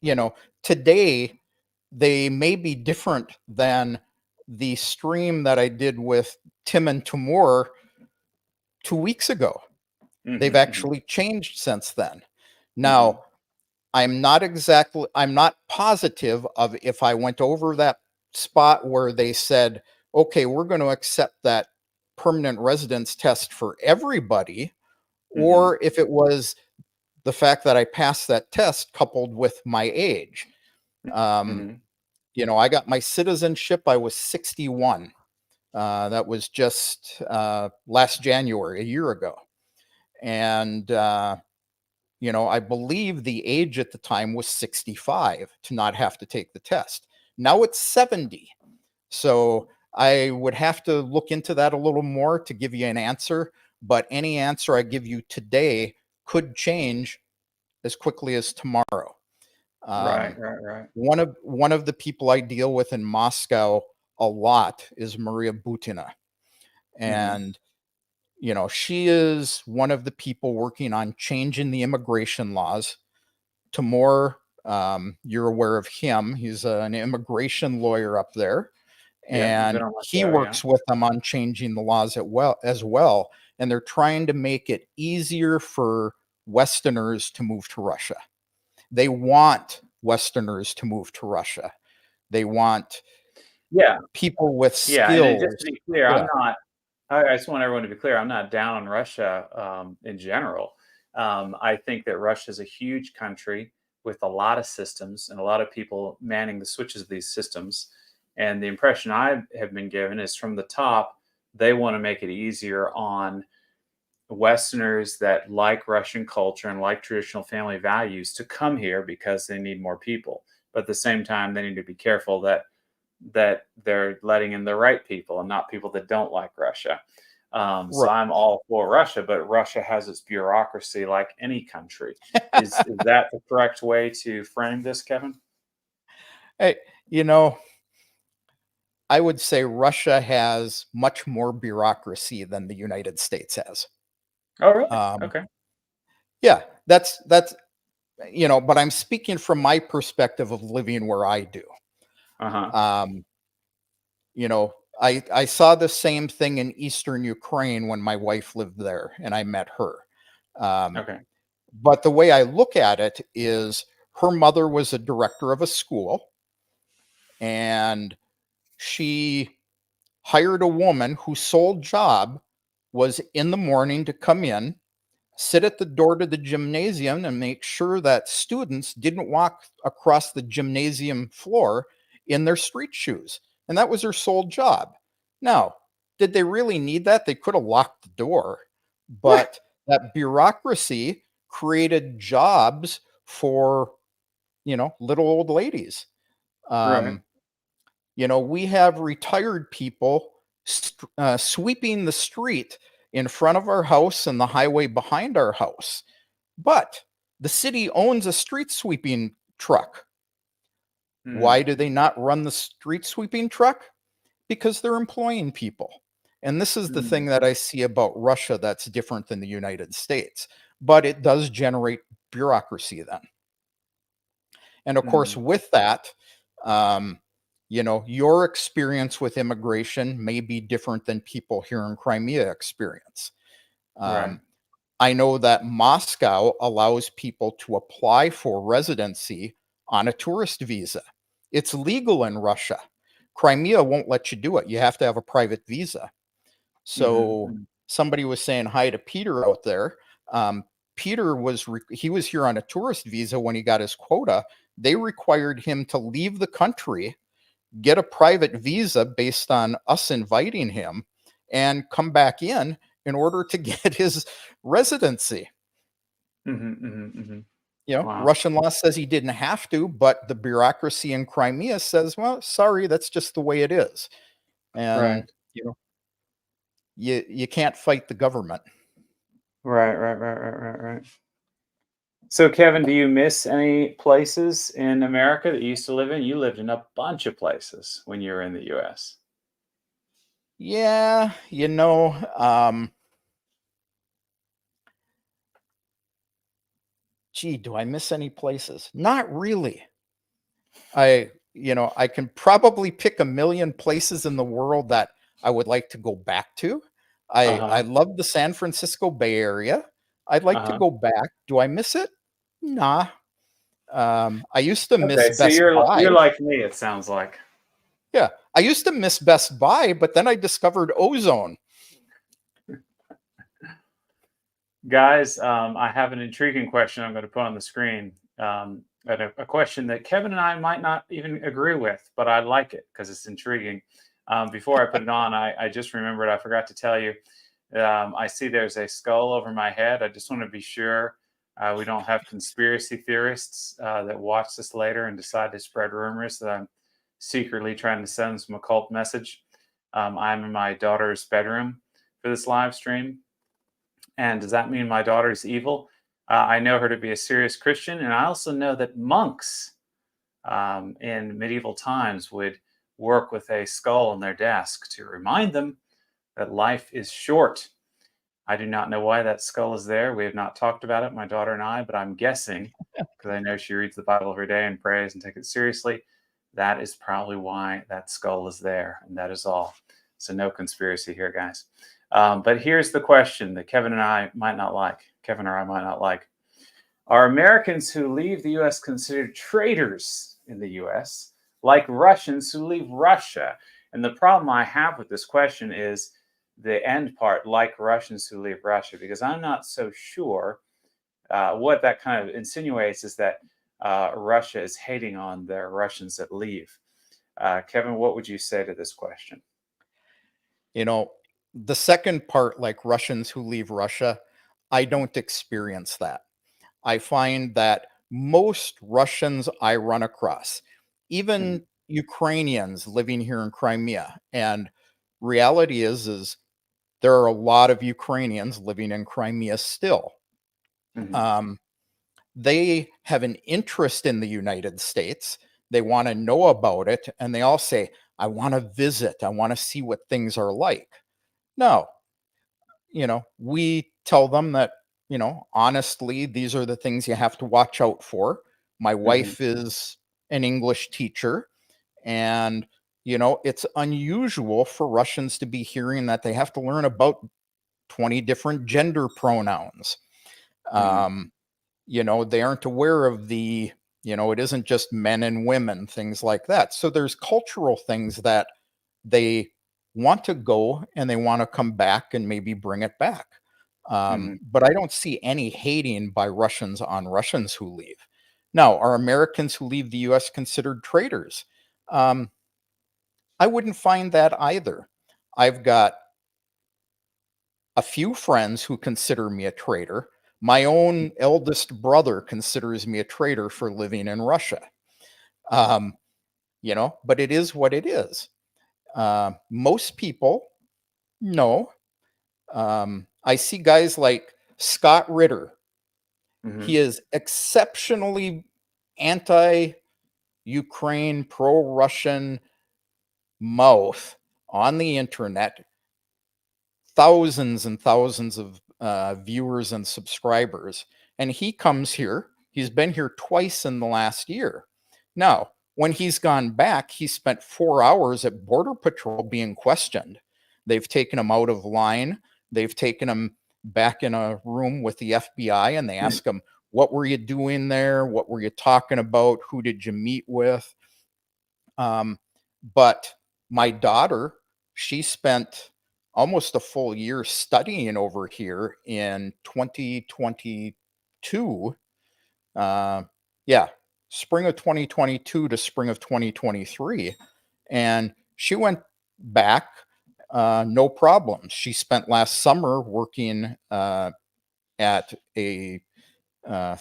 you know, today they may be different than the stream that I did with Tim and Timur 2 weeks ago. They've
Hmm. Hmm.
actually changed since then.
Hmm.
Now, I'm not positive of if I went over that spot where they said, okay, we're going to accept that permanent residence test for everybody,
Hmm.
or if it was the fact that I passed that test coupled with my age. Um,
Hmm.
I got my citizenship, I was 61. That was just last January, a year ago. And I believe the age at the time was 65 to not have to take the test. Now it's 70. So I would have to look into that a little more to give you an answer. But any answer I give you today could change as quickly as tomorrow.
Right,
Um,
right, right.
one of the people I deal with in Moscow a lot is Maria Butina.
Hmm.
And she is one of the people working on changing the immigration laws to more. You're aware of him. He's an immigration lawyer up there,
Yeah, been
and
on my
he
show. Yeah.
works with them on changing the laws as well. And they're trying to make it easier for Westerners to move to Russia. They want Westerners to move to Russia. They want
Yeah,
people with
yeah. And just
skills.
to be clear, I'm
Yeah,
not. I just want everyone to be clear. I'm not down on Russia in general. I think that Russia is a huge country with a lot of systems and a lot of people manning the switches of these systems. And the impression I have been given is from the top, they want to make it easier on Westerners that like Russian culture and like traditional family values to come here because they need more people. But at the same time, they need to be careful that they're letting in the right people and not people that don't like Russia. So
right.
I'm all for Russia, but Russia has its bureaucracy like any country. Is that the correct way to frame this, Kevin?
Hey, you know, I would say Russia has much more bureaucracy than the United States has.
Oh, really?
Um,
Okay.
yeah, that's but I'm speaking from my perspective of living where I do.
Uh huh.
Um, I saw the same thing in Eastern Ukraine when my wife lived there and I met her. Um,
Okay.
but the way I look at it is her mother was a director of a school and she hired a woman whose sole job was in the morning to come in, sit at the door to the gymnasium and make sure that students didn't walk across the gymnasium floor in their street shoes. And that was her sole job. Now, did they really need that? They could have locked the door, but that bureaucracy created jobs for, little old ladies.
Right.
Um, we have retired people sweeping the street in front of our house and the highway behind our house. But the city owns a street sweeping truck.
Hmm.
Why do they not run the street sweeping truck? Because they're employing people. And this is the
Hmm.
thing that I see about Russia that's different than the United States. But it does generate bureaucracy then. And of course,
Hmm.
with that, um, your experience with immigration may be different than people here in Crimea experience.
Right.
Um, I know that Moscow allows people to apply for residency on a tourist visa. It's legal in Russia. Crimea won't let you do it. You have to have a private visa. So
Hmm.
somebody was saying hi to Peter out there. Um, Peter he was here on a tourist visa when he got his quota. They required him to leave the country, get a private visa based on us inviting him, and come back in order to get his residency.
Hmm. Hmm. Hmm. Wow.
Russian law says he didn't have to, but the bureaucracy in Crimea says, well, sorry, that's just the way it is. And
Right.
you can't fight the government.
Right. Right. Right. Right. Right. Right. So, Kevin, do you miss any places in America that you used to live in? You lived in a bunch of places when you were in the US.
Yeah, gee, do I miss any places? Not really. I can probably pick a million places in the world that I would like to go back to.
Uh
I
huh.
love the San Francisco Bay Area. I'd
Uh
like to
huh.
go back. Do I miss it? Nah. I used to miss
Okay, so
Best Buy.
you're like me. It sounds like.
Yeah, I used to miss Best Buy, but then I discovered Ozone.
Guys, I have an intriguing question I'm going to put on the screen. And a question that Kevin and I might not even agree with, but I like it because it's intriguing. Before I put it on, I just remembered I forgot to tell you. I see there's a skull over my head. I just want to be sure we don't have conspiracy theorists that watch this later and decide to spread rumors that I'm secretly trying to send some occult message. I'm in my daughter's bedroom for this live stream. And does that mean my daughter's evil? I know her to be a serious Christian, and I also know that monks in medieval times would work with a skull on their desk to remind them that life is short. I do not know why that skull is there. We have not talked about it, my daughter and I, but I'm guessing, because I know she reads the Bible every day and prays and takes it seriously, that is probably why that skull is there. And that is all. So, no conspiracy here, guys. But here's the question that Kevin and I might not like. Kevin or I might not like. Are Americans who leave the US considered traitors in the US, like Russians who leave Russia? And the problem I have with this question is the end part, like Russians who leave Russia, because I'm not so sure. What that kind of insinuates is that Russia is hating on the Russians that leave. Kevin, what would you say to this question?
You know, the second part, like Russians who leave Russia, I don't experience that. I find that most Russians I run across,
Mhm.
even Ukrainians living here in Crimea, and reality is there are a lot of Ukrainians living in Crimea still.
Mhm.
Um, they have an interest in the United States. They want to know about it, and they all say, "I want to visit. I want to see what things are like." No, we tell them that, honestly, these are the things you have to watch out for. My
Mhm.
wife is an English teacher, and it's unusual for Russians to be hearing that they have to learn about 20 different gender pronouns.
Mhm.
They aren't aware of it isn't just men and women, things like that. So there's cultural things that they want to go and they want to come back and maybe bring it back.
Mhm.
But I don't see any hating by Russians on Russians who leave. Now, are Americans who leave the US considered traitors? Um, I wouldn't find that either. I've got a few friends who consider me a traitor. My own eldest brother considers me a traitor for living in Russia. Um, but it is what it is. Most people, no. I see guys like Scott Ritter. He
Mhm.
is exceptionally anti Ukraine, pro Russian mouth on the internet, thousands and thousands of viewers and subscribers. And he comes here. He's been here twice in the last year. Now, when he's gone back, he spent 4 hours at Border Patrol being questioned. They've taken him out of line. They've taken him back in a room with the FBI and they ask him, what were you doing there? What were you talking about? Who did you meet with? Um, but my daughter, she spent almost a full year studying over here in 2022. Uh, yeah, spring of 2022 to spring of 2023. And she went back, no problems. She spent last summer working at a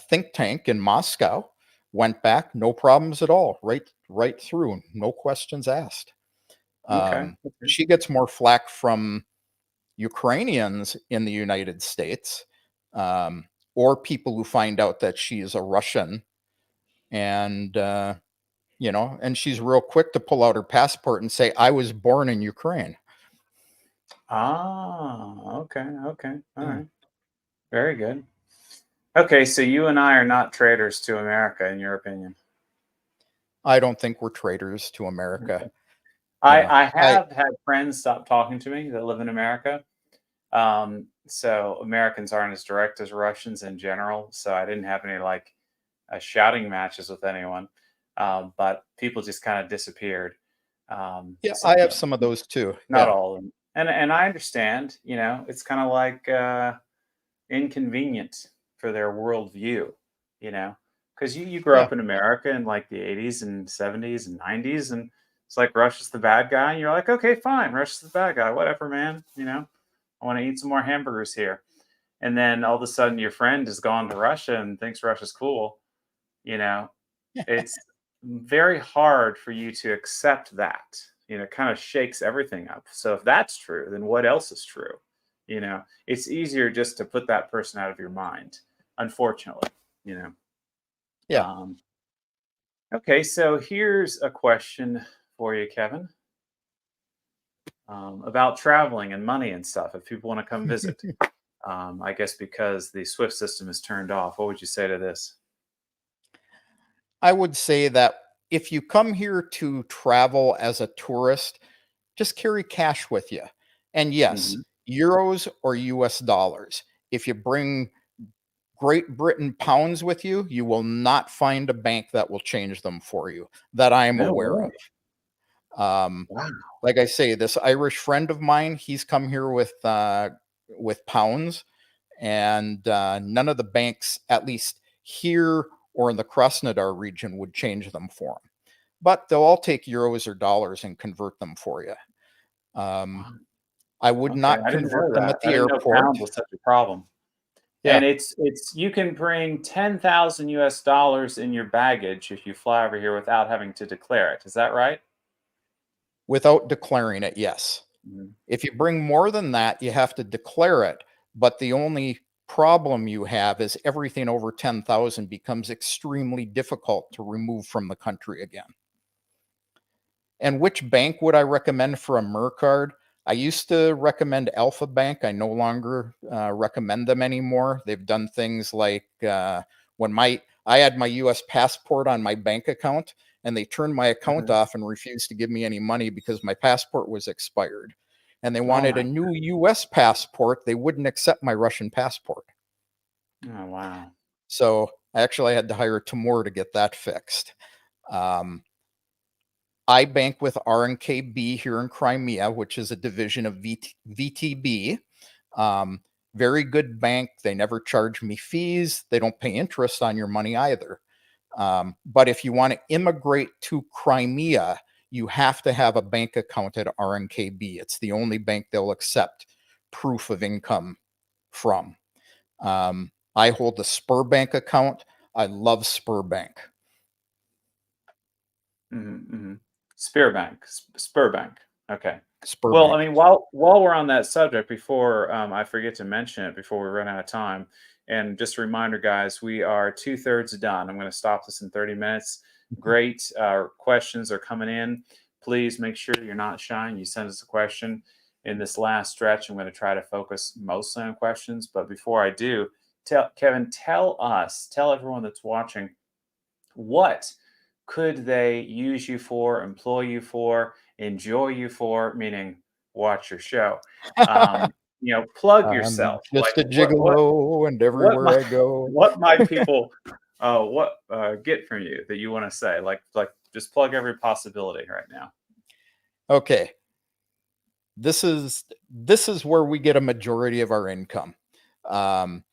think tank in Moscow, went back, no problems at all, right through, no questions asked.
Okay. Okay.
She gets more flack from Ukrainians in the United States, or people who find out that she is a Russian, and and she's real quick to pull out her passport and say, "I was born in Ukraine."
Ah, okay. Okay. All
Yeah.
right. Very good. Okay, so you and I are not traitors to America, in your opinion.
I don't think we're traitors to America.
Okay.
Yeah,
I
I
have had friends stop talking to me that live in America. So Americans aren't as direct as Russians in general. So I didn't have any like shouting matches with anyone. But people just kind of disappeared.
yeah,
So,
I have some of those too.
not
Yeah,
all of them. And I understand, it's kind of like inconvenient for their worldview, you know, because you grow
yeah,
up in America in like the 80s and 70s and 90s, and it's like Russia's the bad guy. And you're like, okay, fine, Russia's the bad guy, whatever, man. I want to eat some more hamburgers here. And then all of a sudden, your friend has gone to Russia and thinks Russia's cool. You know, it's very hard for you to accept that. It kind of shakes everything up. So if that's true, then what else is true? It's easier just to put that person out of your mind, unfortunately, you know.
yeah.
Um, okay, so here's a question for you, Kevin, about traveling and money and stuff. If people want to come visit, I guess because the Swift system is turned off, what would you say to this?
I would say that if you come here to travel as a tourist, just carry cash with you. And yes,
Hmm.
euros or US dollars. If you bring Great Britain pounds with you, you will not find a bank that will change them for you that I'm
No
aware
way.
of. Um,
Wow.
like I say, this Irish friend of mine, he's come here with pounds, and none of the banks, at least here or in the Krasnodar region, would change them for him. But they'll all take euros or dollars and convert them for you. Um,
Wow.
I would
Okay,
not
I didn't
convert
know
them
that.
at
I
the
didn't know
airport.
pound was such a problem.
Yeah,
And it's you can bring 10,000 US dollars in your baggage if you fly over here without having to declare it. Is that right?
without declaring it, yes.
Mhm.
If you bring more than that, you have to declare it. But the only problem you have is everything over 10,000 becomes extremely difficult to remove from the country again. And which bank would I recommend for a MER card? I used to recommend Alpha Bank. I no longer recommend them anymore. They've done things like when I had my U.S. passport on my bank account, and they turned my account
Mhm.
off and refused to give me any money because my passport was expired. And they
Oh
wanted a
my.
new US passport. They wouldn't accept my Russian passport.
Oh wow.
So I actually had to hire Timur to get that fixed. Um, I bank with RNKB here in Crimea, which is a division of VTB. Um, Very good bank. They never charge me fees. They don't pay interest on your money either. But if you want to immigrate to Crimea, you have to have a bank account at RNKB. It's the only bank they'll accept proof of income from. I hold a Sberbank account. I love Sberbank.
Spearbank, Spurbank. Okay. Well, I
Sberbank.
mean, while we're on that subject, before I forget to mention it, before we run out of time, and just a reminder, guys, we are 2/3 done. I'm going to stop this in 30 minutes. Great questions are coming in. Please make sure you're not shy and you send us a question. In this last stretch, I'm going to try to focus mostly on questions. But before I do, Kevin, tell everyone that's watching, what could they use you for, employ you for, enjoy you for, meaning watch your show? Um, plug
I'm
yourself. Like
just a
what
gigolo, and
what
everywhere
might
I go.
what might people what get from you that you want to say? Like just plug every possibility right now.
Okay, this is where we get a majority of our income.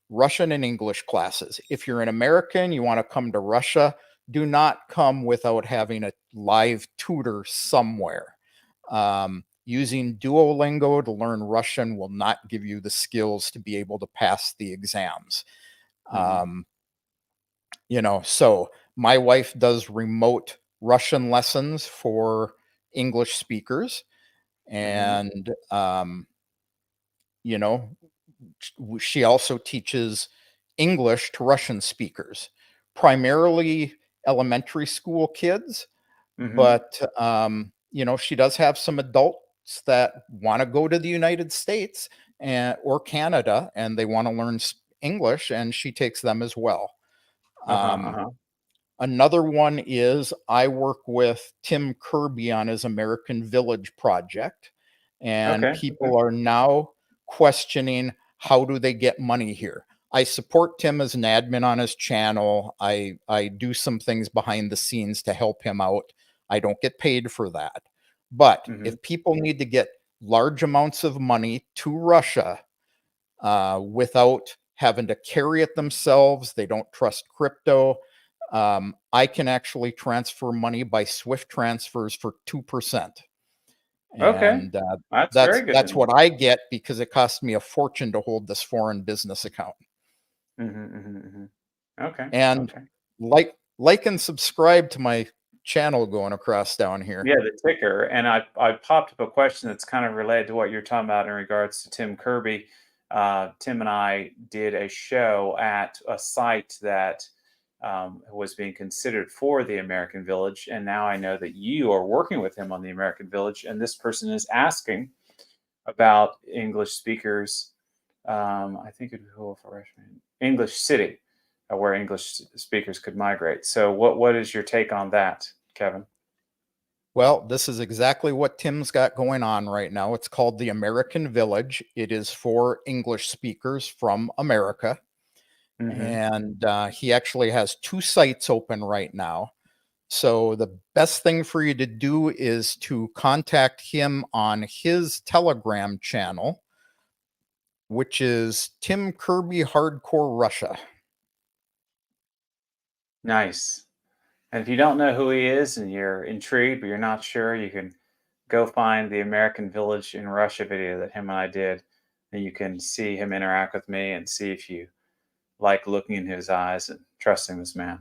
Russian and English classes. If you're an American, you want to come to Russia, do not come without having a live tutor somewhere. Using Duolingo to learn Russian will not give you the skills to be able to pass the exams.
Hmm.
Um, so my wife does remote Russian lessons for English speakers,
Hmm.
and you know she also teaches English to Russian speakers, primarily elementary school kids,
Hmm.
but she does have some adults that want to go to the United States or Canada, and they want to learn English, and she takes them as well.
Uh-huh.
Um,
Uh-huh.
Another one is I work with Tim Kirby on his American Village project, and
Okay. Okay.
people are now questioning, how do they get money here? I support Tim as an admin on his channel. I do some things behind the scenes to help him out. I don't get paid for that. But
Hmm.
if people need to get large amounts of money to Russia without having to carry it themselves, they don't trust crypto. I can actually transfer money by Swift transfers for 2%.
Okay.
And
That's
that's
very good to
that's
know.
what I get because it cost me a fortune to hold this foreign business account.
Hmm. Hmm. Hmm. Okay.
And
Okay.
like and subscribe to my channel going across down here.
Yeah, the ticker. And I popped up a question that's kind of related to what you're talking about in regards to Tim Kirby. Tim and I did a show at a site that was being considered for the American Village. And now I know that you are working with him on the American Village. And this person is asking about English speakers. I think it would be for English City, where English speakers could migrate. So, what is your take on that, Kevin?
Well, this is exactly what Tim's got going on right now. It's called the American Village. It is for English speakers from America.
Hmm.
And he actually has two sites open right now. So the best thing for you to do is to contact him on his Telegram channel, which is Tim Kirby Hardcore Russia.
Nice. And if you don't know who he is and you're intrigued, but you're not sure, you can go find the American Village in Russia video that him and I did. And you can see him interact with me and see if you like looking in his eyes and trusting this man.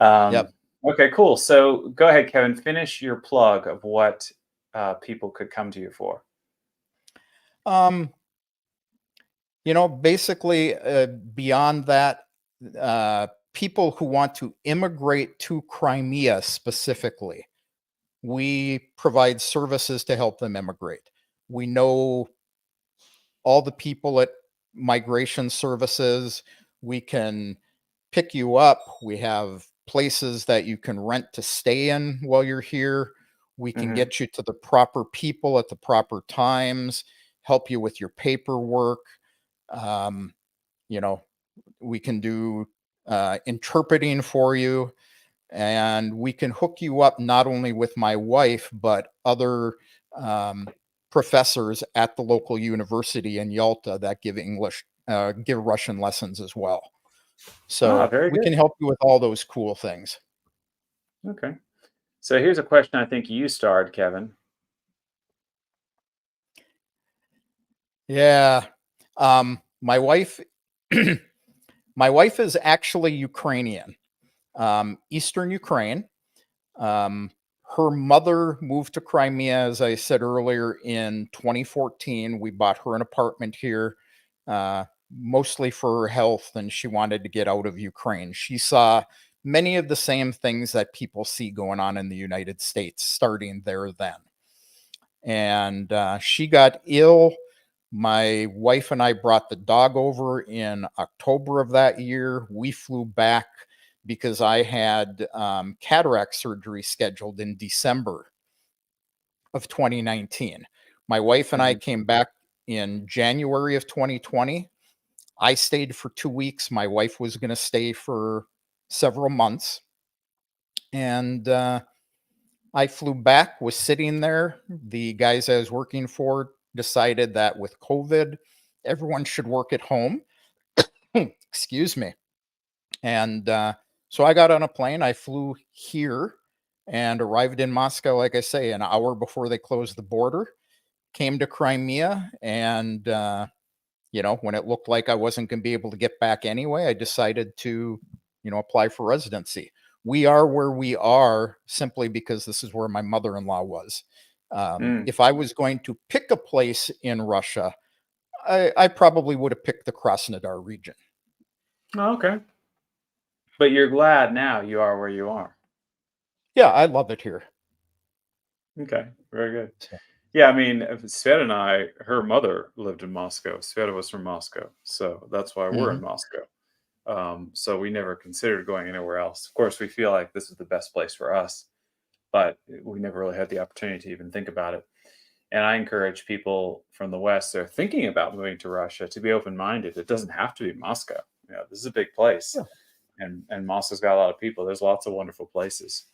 Yep.
Okay, cool. So go ahead, Kevin. Finish your plug of what people could come to you for.
Um, basically, beyond that, people who want to immigrate to Crimea specifically, we provide services to help them immigrate. We know all the people at migration services. We can pick you up. We have places that you can rent to stay in while you're here. We can
Hmm.
get you to the proper people at the proper times, help you with your paperwork. Um, you know, we can do interpreting for you, and we can hook you up not only with my wife, but other um, professors at the local university in Yalta that give give Russian lessons as well.
Ah,
So
very
we
good.
can help you with all those cool things.
Okay. So here's a question I think you starred, Kevin.
Yeah. My wife, my wife is actually Ukrainian, Eastern Ukraine. Um, Her mother moved to Crimea, as I said earlier, in 2014. We bought her an apartment here, mostly for her health, and she wanted to get out of Ukraine. She saw many of the same things that people see going on in the United States starting there then. And she got ill. My wife and I brought the dog over in October of that year. We flew back because I had cataract surgery scheduled in December of 2019. My wife and I
Hmm.
came back in January of 2020. I stayed for 2 weeks. My wife was going to stay for several months. And I flew back, was sitting there. The guys I was working for decided that with COVID, everyone should work at home. Excuse me. And so I got on a plane. I flew here and arrived in Moscow, like I say, an hour before they closed the border. Came to Crimea. And, when it looked like I wasn't going to be able to get back anyway, I decided to, apply for residency. We are where we are simply because this is where my mother in law was.
Mm.
If I was going to pick a place in Russia, I probably would have picked the Krasnodar region.
Oh, okay. But you're glad now you are where you are.
Yeah, I love it here.
Okay. Very good.
So,
Yeah, I mean, Sveta and I, her mother lived in Moscow. Sveta was from Moscow, so that's why we're in
mhm.
Moscow. So we never considered going anywhere else. Of course, we feel like this is the best place for us, but we never really had the opportunity to even think about it. And I encourage people from the West that are thinking about moving to Russia to be open-minded. It doesn't have to be Moscow. This is a big place,
Yeah.
and Moscow's got a lot of people. There's lots of wonderful places.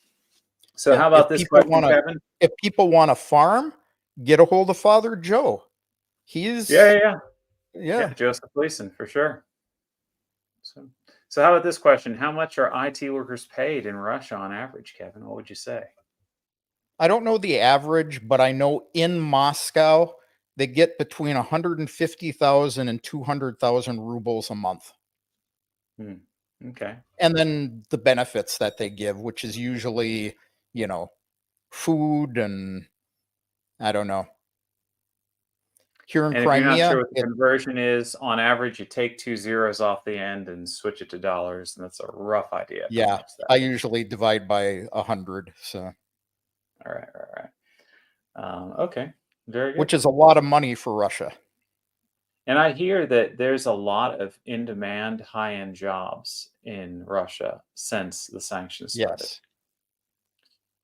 So,
Yeah,
how about this question, Kevin?
if people want to farm, get a hold of Father Joe.
Yeah,
He's
yeah, yeah,
yeah.
yeah. Joseph Gleason for sure. So, so how about this question? How much are IT workers paid in Russia on average, Kevin? What would you say?
I don't know the average, but I know in Moscow they get between 150,000 and 200,000 rubles a month.
Hmm. Okay.
And then the benefits that they give, which is usually, you know, food and I don't know. Here in
And if you're not
Crimea,
sure what the conversion is, on average, you take two zeros off the end and switch it to dollars, and that's a rough idea of how
yeah,
much that
I
is.
usually divide by 100, so
All right, all right. Okay, very good.
which is a lot of money for Russia.
And I hear that there's a lot of in-demand, high-end jobs in Russia since the sanctions started.
Yes.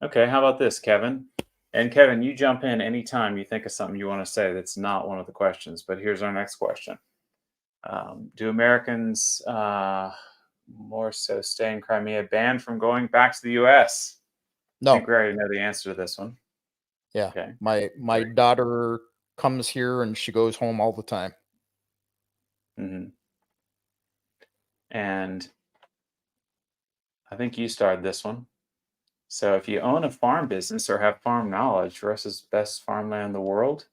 Okay, how about this, Kevin? And Kevin, you jump in anytime you think of something you want to say that's not one of the questions. But here's our next question: Do Americans more so stay in Crimea banned from going back to the U.S.? I think
No.
we already know the answer to this one.
Yeah.
Okay.
My daughter comes here and she goes home all the time.
Hmm. And I think you started this one. So if you own a farm business or have farm knowledge, Russia's best farmland in the world.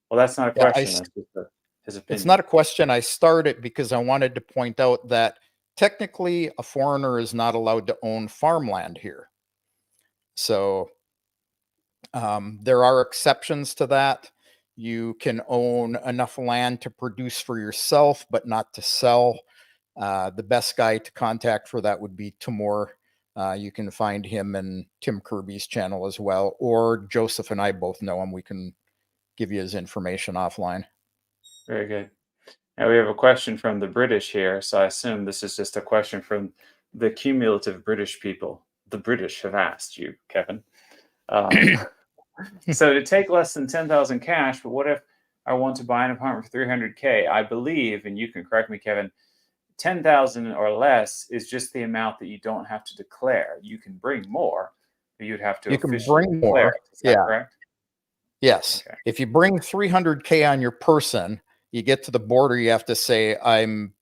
Well, that's not a
Yeah,
question. That's just his
it's not
opinion.
a question. I started because I wanted to point out that technically a foreigner is not allowed to own farmland here. So there are exceptions to that. You can own enough land to produce for yourself, but not to sell. The best guy to contact for that would be Timur. You can find him in Tim Kirby's channel as well, or Joseph and I both know him. We can give you his information offline.
Very good. Now we have a question from the British here, so I assume this is just a question from the cumulative British people. The British have asked you, Kevin. Um, so to take less than 10,000 cash, but what if I want to buy an apartment for 300K? I believe, and you can correct me, Kevin, 10,000 or less is just the amount that you don't have to declare. You can bring more, but you'd have to
You can
officially
bring
declare
more.
it. Is that
Yeah.
correct?
Yes.
Okay.
If you bring 300K on your person, you get to the border, you have to say, I'm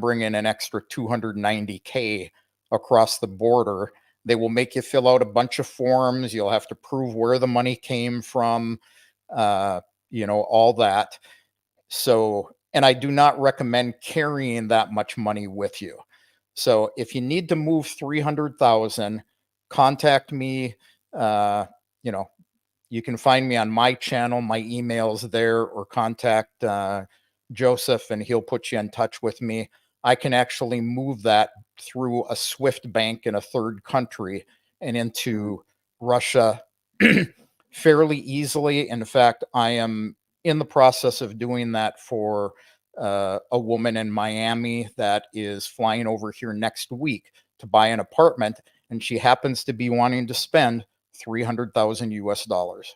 bringing an extra 290K across the border. They will make you fill out a bunch of forms. You'll have to prove where the money came from, all that. So, and I do not recommend carrying that much money with you. So if you need to move 300,000, contact me. Uh, you know, you can find me on my channel. My email's there, or contact Joseph and he'll put you in touch with me. I can actually move that through a Swift bank in a third country and into Russia fairly easily. In fact, I am in the process of doing that for a woman in Miami that is flying over here next week to buy an apartment, and she happens to be wanting to spend 300,000 US dollars.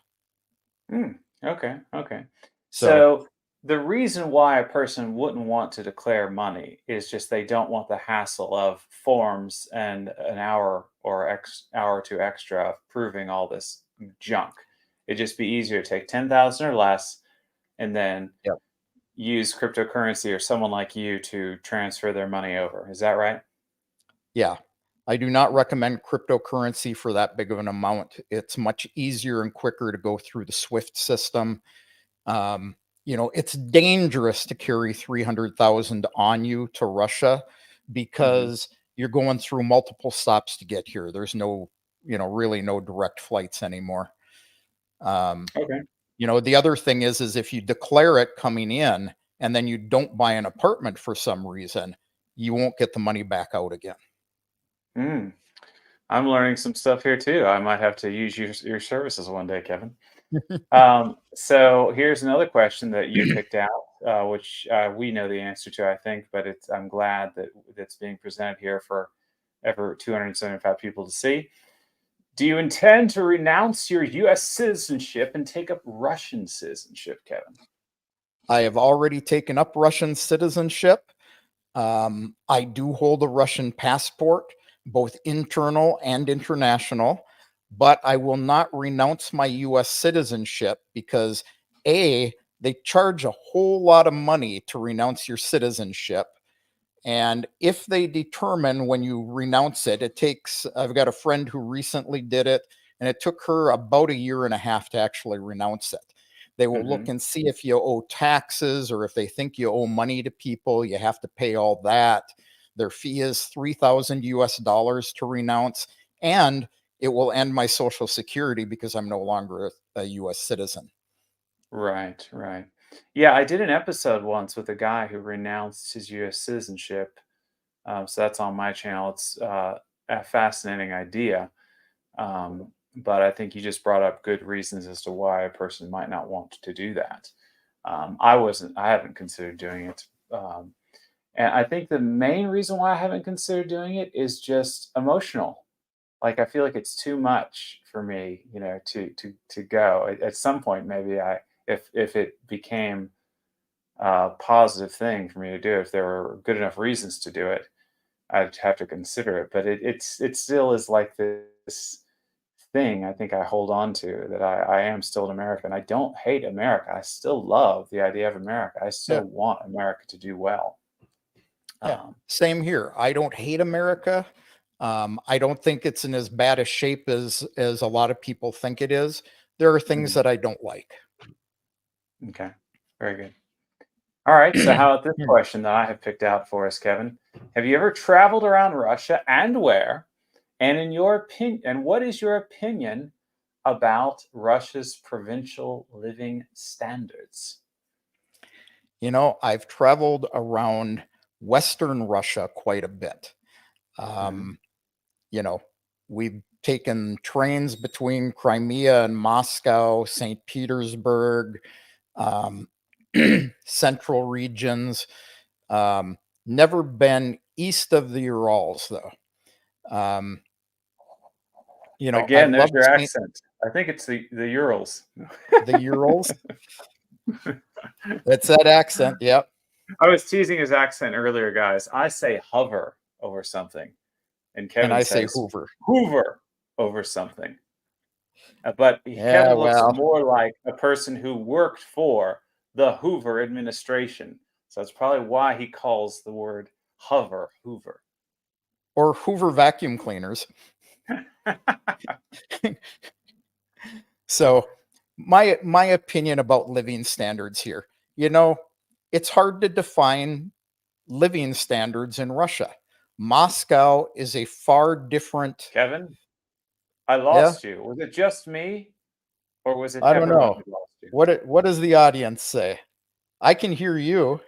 Okay. Okay.
So,
So the reason why a person wouldn't want to declare money is just they don't want the hassle of forms and an hour or hour or two extra of proving all this junk. It'd just be easier to take 10,000 or less and then
yep.
use cryptocurrency or someone like you to transfer their money over. Is that right?
Yeah. I do not recommend cryptocurrency for that big of an amount. It's much easier and quicker to go through the Swift system. It's dangerous to carry 300,000 on you to Russia
Hmm.
because you're going through multiple stops to get here. There's no, really no direct flights anymore. Um,
Okay.
the other thing is if you declare it coming in and then you don't buy an apartment for some reason, you won't get the money back out again.
Mm. I'm learning some stuff here too. I might have to use your services one day, Kevin. So here's another question that you picked out, which we know the answer to, I think, but I'm glad that it's being presented here for ever 275 people to see. Do you intend to renounce your U.S. citizenship and take up Russian citizenship, Kevin?
I have already taken up Russian citizenship. I do hold a Russian passport, both internal and international, but I will not renounce my US citizenship because they charge a whole lot of money to renounce your citizenship. And if they determine when you renounce it, I've got a friend who recently did it, and it took her about a year and a half to actually renounce it. They will look
Hmm.
and see if you owe taxes, or if they think you owe money to people, you have to pay all that. Their fee is 3,000 US dollars to renounce, and it will end my social security because I'm no longer a US citizen.
Right, right. Yeah, I did an episode once with a guy who renounced his U.S. citizenship. So that's on my channel. It's a fascinating idea. But I think you just brought up good reasons as to why a person might not want to do that. I haven't considered doing it. And I think the main reason why I haven't considered doing it is just emotional. Like I feel like it's too much for me, to go. At some point, maybe if it became a positive thing for me to do, if there were good enough reasons to do it, I'd have to consider it. But it still is like this thing I think I hold on to, that I am still an American. I don't hate America. I still love the idea of America. I
Yeah.
still want America to do well.
Yeah.
Um,
Same here. I don't hate America. I don't think it's in as bad a shape as a lot of people think it is. There are things
mhm.
that I don't like.
Okay, very good. All right. So, how about this question that I have picked out for us, Kevin? Have you ever traveled around Russia, and where? And in your opinion, and what is your opinion about Russia's provincial living standards?
I've traveled around Western Russia quite a bit.
Hmm.
Um, you know, we've taken trains between Crimea and Moscow, St. Petersburg, um, central regions. Um, Never been east of the Urals, though. Um, I
Again, there's
love
your
Saint
accent. I think it's the Urals.
the Urals. It's that accent. Yep.
I was teasing his accent earlier, guys. I say hover over something, and
And
Kevin
I say
says
Hoover.
hoover over something. But
Yeah,
Kevin looks
well,
more like a person who worked for the Hoover administration. So that's probably why he calls the word hover Hoover.
or Hoover vacuum cleaners. So my opinion about living standards here. It's hard to define living standards in Russia. Moscow is a far different.
Kevin, I
Yeah,
lost you. Was it just me, or was it
I don't
everyone
know.
who lost you?
What does the audience say? I can hear you.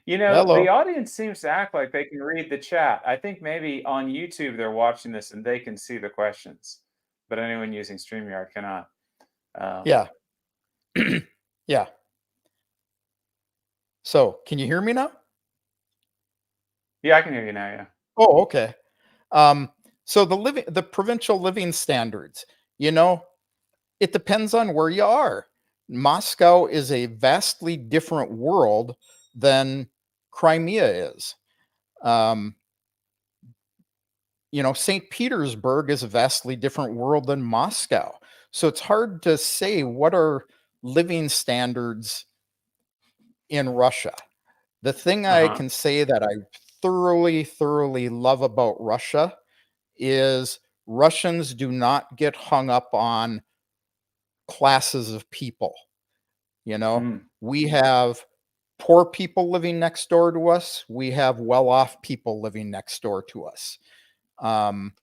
The
Hello.
audience seems to act like they can read the chat. I think maybe on YouTube they're watching this and they can see the questions, but anyone using StreamYard cannot. Um,
Yeah. Yeah. So, can you hear me now?
yeah, I can hear you now. Yeah.
Oh, okay. Um, so the provincial living standards, you know, it depends on where you are. Moscow is a vastly different world than Crimea is. Um, St. Petersburg is a vastly different world than Moscow. So it's hard to say what are living standards in Russia. The thing
Uh
I
huh.
can say that I thoroughly, thoroughly love about Russia is Russians do not get hung up on classes of people.
Mm,
We have poor people living next door to us. We have well off people living next door to us. Um,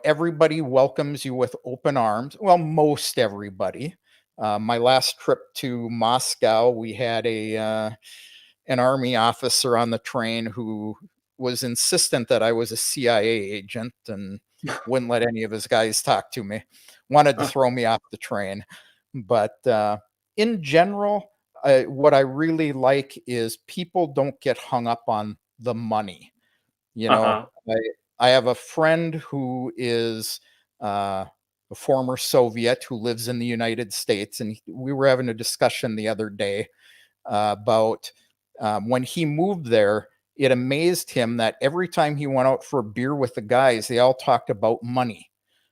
everybody welcomes you with open arms. Well, most everybody. My last trip to Moscow, we had an army officer on the train who was insistent that I was a CIA agent and wouldn't let any of his guys talk to me. Wanted to
huh,
throw me off the train, but in general, what I really like is people don't get hung up on the money. You know,
uh-huh.
I have a friend who is a former Soviet who lives in the United States, and we were having a discussion the other day about when he moved there. It amazed him that every time he went out for a beer with the guys, they all talked about money.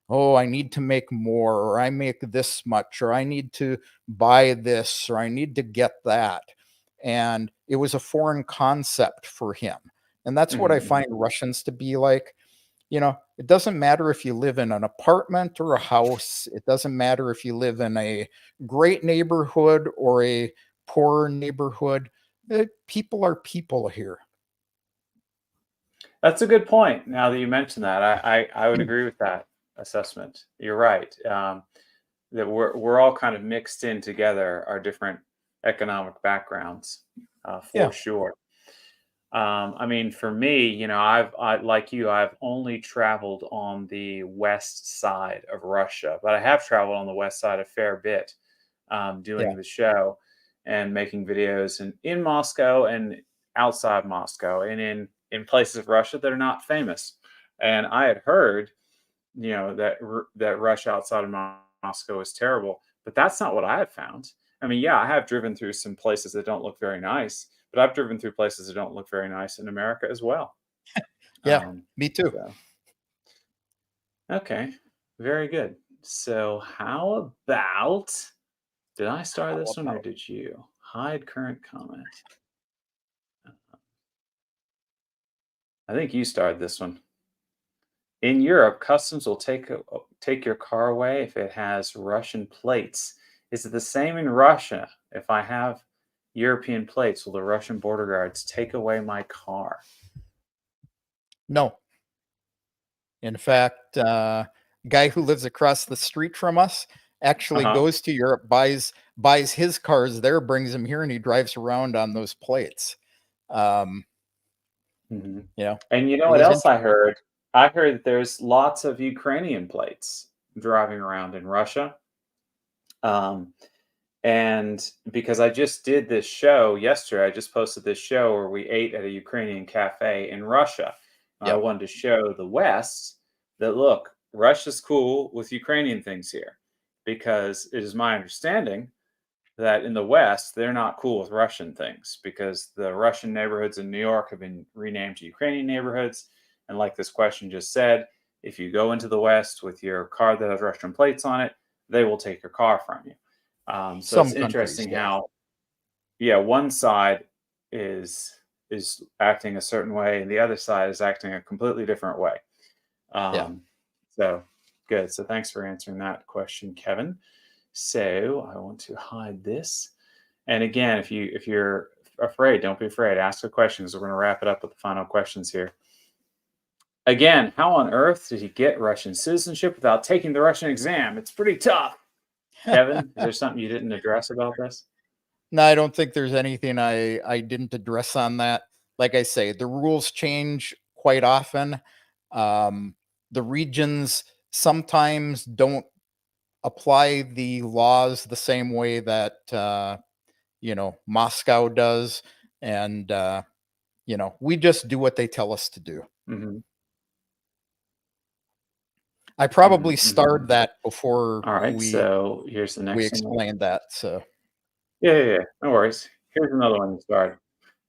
Oh, I need to make more, or I make this much, or I need to buy this, or I need to get that. And it was a foreign concept for him. And that's what I
Mhm.
find Russians to be like. It doesn't matter if you live in an apartment or a house. It doesn't matter if you live in a great neighborhood or a poor neighborhood. People are people here.
That's a good point. Now that you mention that, I would
Mm.
agree with that assessment. You're right. That we're all kind of mixed in together, our different economic backgrounds,
Yeah,
for sure. I mean, for me, like you, I've only traveled on the west side of Russia, but I have traveled on the west side a fair bit,
yeah,
doing the show and making videos in Moscow and outside Moscow and in places of Russia that are not famous. And I had heard, that Russia outside of Moscow is terrible, but that's not what I have found. I mean, yeah, I have driven through some places that don't look very nice, but I've driven through places that don't look very nice in America as well.
yeah.
Um,
Me too.
so, okay, very good. So, how about did I start
How
this one or
about
did you? Hide current comment. I think you started this one. In Europe, customs will take your car away if it has Russian plates. Is it the same in Russia? If I have European plates, will the Russian border guards take away my car?
no? In fact, guy who lives across the street from us
Uh
actually
huh.
goes to Europe, buys his cars there, brings them here, and he drives around on those plates. Um,
Hmm.
you know,
And you know
it
what
was
else I heard? I heard that there's lots of Ukrainian plates driving around in Russia. Um, and because I just did this show yesterday, I just posted this show where we ate at a Ukrainian cafe in Russia. I wanted to show the West that, look, Russia's cool with Ukrainian things here, because it is my understanding that in the West, they're not cool with Russian things, because the Russian neighborhoods in New York have been renamed to Ukrainian neighborhoods. And like this question just said, if you go into the West with your car that has Russian plates on it, they will take your car from you. So it's
Some countries,
interesting how, one side is acting a certain way, and the other side is acting a completely different way. So good. So thanks for answering that question, Kevin. So I want to hide this. And again, if you're afraid, don't be afraid. Ask a question, because we're going to wrap it up with the final questions here. Again, how on earth did he get Russian citizenship without taking the Russian exam? It's pretty tough. Kevin, is there something you didn't address about this?
No, I don't think there's anything I didn't address on that. Like I say, the rules change quite often. The regions sometimes don't apply the laws the same way that Moscow does, and we just do what they tell us to do.
Mm-hmm.
I probably starred that before
All right,
we
so here's the next
we
one.
explained that. So
Yeah. No worries. Here's another one you started.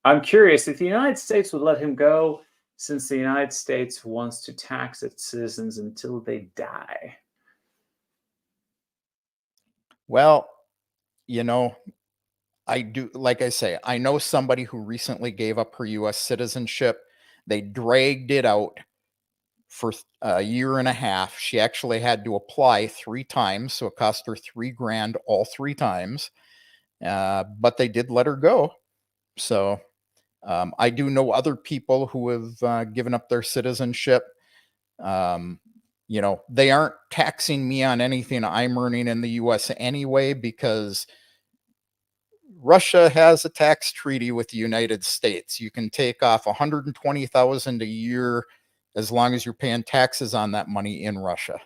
I'm curious if the United States would let him go, since the United States wants to tax its citizens until they die.
well, I do, like I say, I know somebody who recently gave up her US citizenship. They dragged it out for a year and a half. She actually had to apply 3 times, so it cost her $3,000 all 3 times. But they did let her go. So I do know other people who have given up their citizenship. They aren't taxing me on anything I'm earning in the US anyway, because Russia has a tax treaty with the United States. You can take off 120,000 a year as long as you're paying taxes on that money in Russia.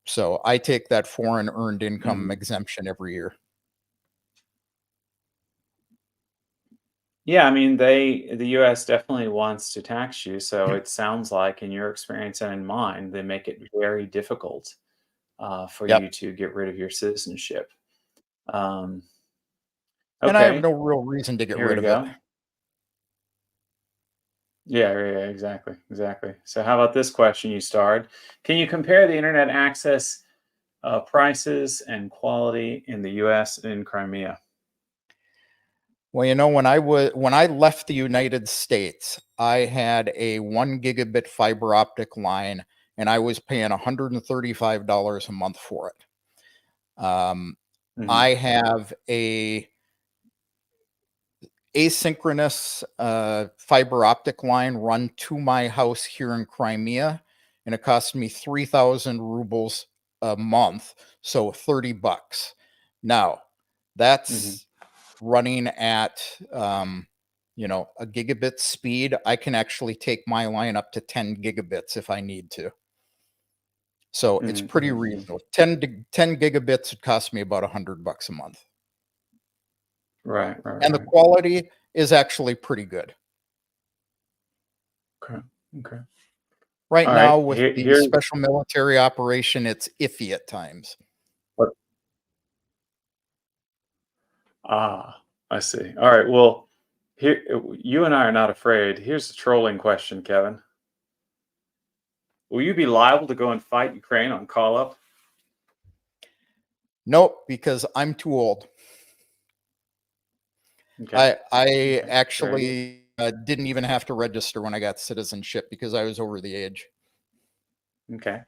So I take that foreign earned income exemption every year.
Yeah, I mean, the US definitely wants to tax you, so it sounds like in your experience and in mine, they make it very difficult for
Yep.
you to get rid of your citizenship. Um,
And I have
okay,
no real reason to get
here
rid
we
of it.
go. Yeah, exactly. So how about this question you starred? Can you compare the internet access prices and quality in the US and in Crimea?
Well, when I left the United States, I had a 1 gigabit fiber optic line, and I was paying $135 a month for it. I have a asynchronous fiber optic line run to my house here in Crimea, and it cost me 3,000 rubles a month, so $30. Now, that's running at a gigabit speed. I can actually take my line up to 10 gigabits if I need to. So it's pretty reasonable. 10 gigabits would cost me about $100 a month.
Right.
And the quality is actually pretty good.
Okay.
Right
All
now,
right.
with the
Here's
special military operation, it's iffy at times.
what. I see. All right. Well, here you and I are not afraid. Here's a trolling question, Kevin. Will you be liable to go and fight Ukraine on call up?
Nope, because I'm too old.
Okay.
I actually didn't even have to register when I got citizenship because I was over the age.
Okay.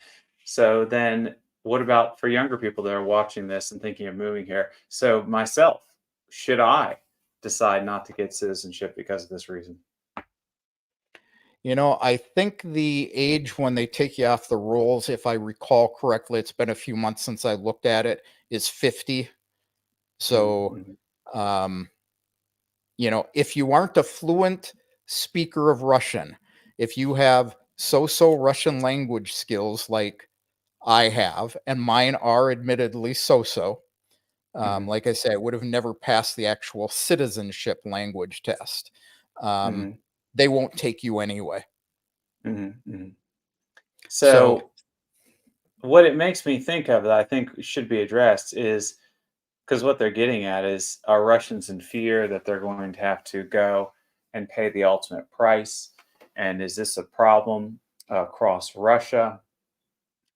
So then what about for younger people that are watching this and thinking of moving here? So myself, should I decide not to get citizenship because of this reason?
I think the age when they take you off the rolls, if I recall correctly, it's been a few months since I looked at it, is 50. So, um, if you aren't a fluent speaker of Russian, if you have so-so Russian language skills like I have, and mine are admittedly so-so, like I say, I would have never passed the actual citizenship language test. They won't take you anyway.
Mm-hmm.
So
So what it makes me think of that I think should be addressed is because what they're getting at is, are Russians in fear that they're going to have to go and pay the ultimate price? And is this a problem across Russia?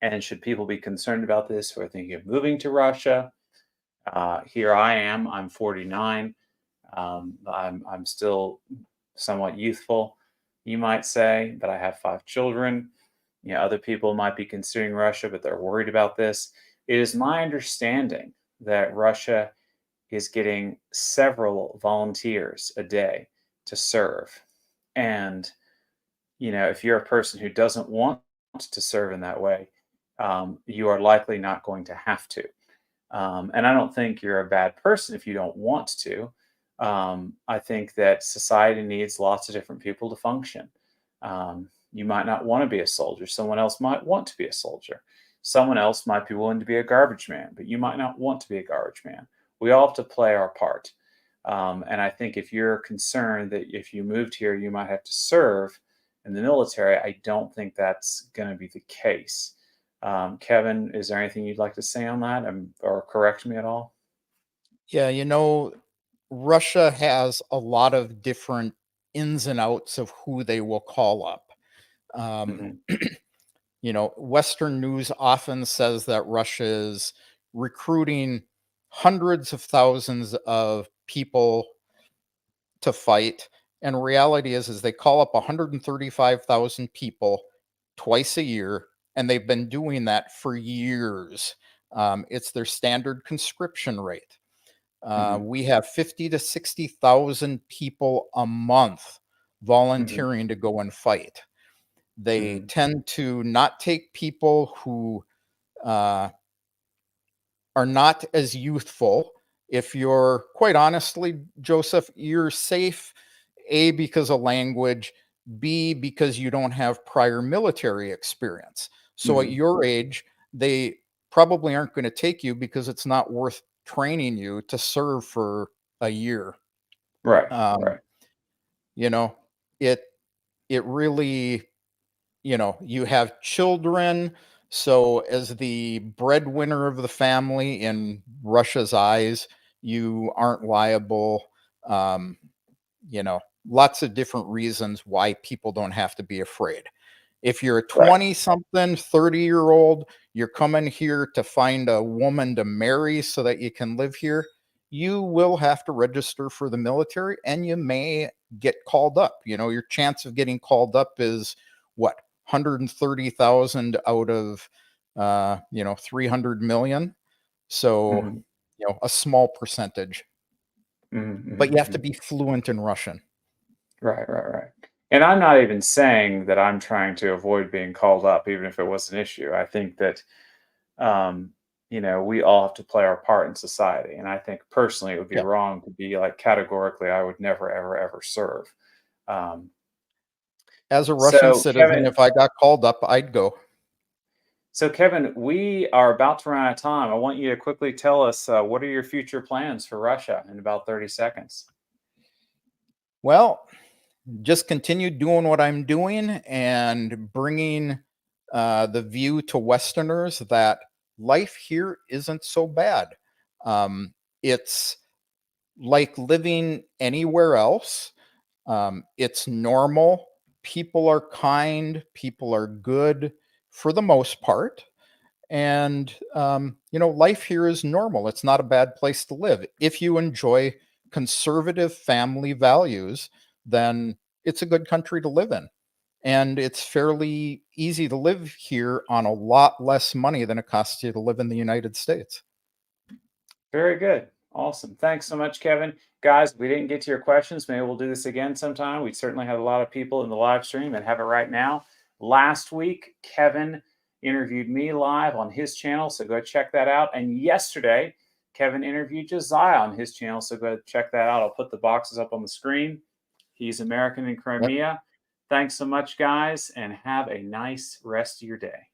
And should people be concerned about this who are thinking of moving to Russia? Here I am. I'm 49. I'm still somewhat youthful, you might say, but I have 5 children. Other people might be considering Russia, but they're worried about this. It is my understanding that Russia is getting several volunteers a day to serve. And, if you're a person who doesn't want to serve in that way, you are likely not going to have to. And I don't think you're a bad person if you don't want to. I think that society needs lots of different people to function. You might not want to be a soldier. Someone else might want to be a soldier. Someone else might be willing to be a garbage man, but you might not want to be a garbage man. We all have to play our part. And I think if you're concerned that if you moved here, you might have to serve in the military, I don't think that's going to be the case. Kevin, is there anything you'd like to say on that, or correct me at all?
yeah, Russia has a lot of different ins and outs of who they will call up. Um,
Hmm.
Western news often says that Russia is recruiting hundreds of thousands of people to fight. And reality is they call up 135,000 people twice a year, and they've been doing that for years. It's their standard conscription rate.
Hmm.
We have 50 to 60,000 people a month
Hmm.
volunteering to go and fight. They
Hmm.
tend to not take people who uh, are not as youthful. If you're quite honestly, Joseph, you're safe, A, because of language, B, because you don't have prior military experience. So at
Hmm.
your age, they probably aren't going to take you because it's not worth training you to serve for a year.
Right,
Um,
right.
you know, it it really, you have children. So, as the breadwinner of the family in Russia's eyes, you aren't liable. Um, Lots of different reasons why people don't have to be afraid. If you're a
Right.
20 something, 30-year-old, you're coming here to find a woman to marry so that you can live here, you will have to register for the military and you may get called up. Your chance of getting called up is what, 130,000 out of 300 million. So,
Hmm.
a small percentage,
Hmm.
but you have to
Hmm.
be fluent in Russian.
Right, right, right. And I'm not even saying that I'm trying to avoid being called up, even if it was an issue. I think that, um, we all have to play our part in society. And I think personally, it would be
Yeah.
wrong to be like categorically, I would never, ever, ever serve. Um,
As a Russian
so,
citizen,
Kevin,
if I got called up, I'd go.
we are about to run out of time. I want you to quickly tell us what are your future plans for Russia in about 30 seconds.
Well, just continue doing what I'm doing and bringing the view to Westerners that life here isn't so bad. It's like living anywhere else. It's normal. People are kind. People are good for the most part. And, life here is normal. It's not a bad place to live. If you enjoy conservative family values, then it's a good country to live in. And it's fairly easy to live here on a lot less money than it costs you to live in the United States.
Very good. Awesome. Thanks so much, Kevin. Guys, we didn't get to your questions. Maybe we'll do this again sometime. We certainly had a lot of people in the live stream and have it right now. Last week, Kevin interviewed me live on his channel, so go check that out. And yesterday, Kevin interviewed Josiah on his channel, so go check that out. I'll put the boxes up on the screen. He's American in
Yep.
Crimea. Thanks so much, guys, and have a nice rest of your day.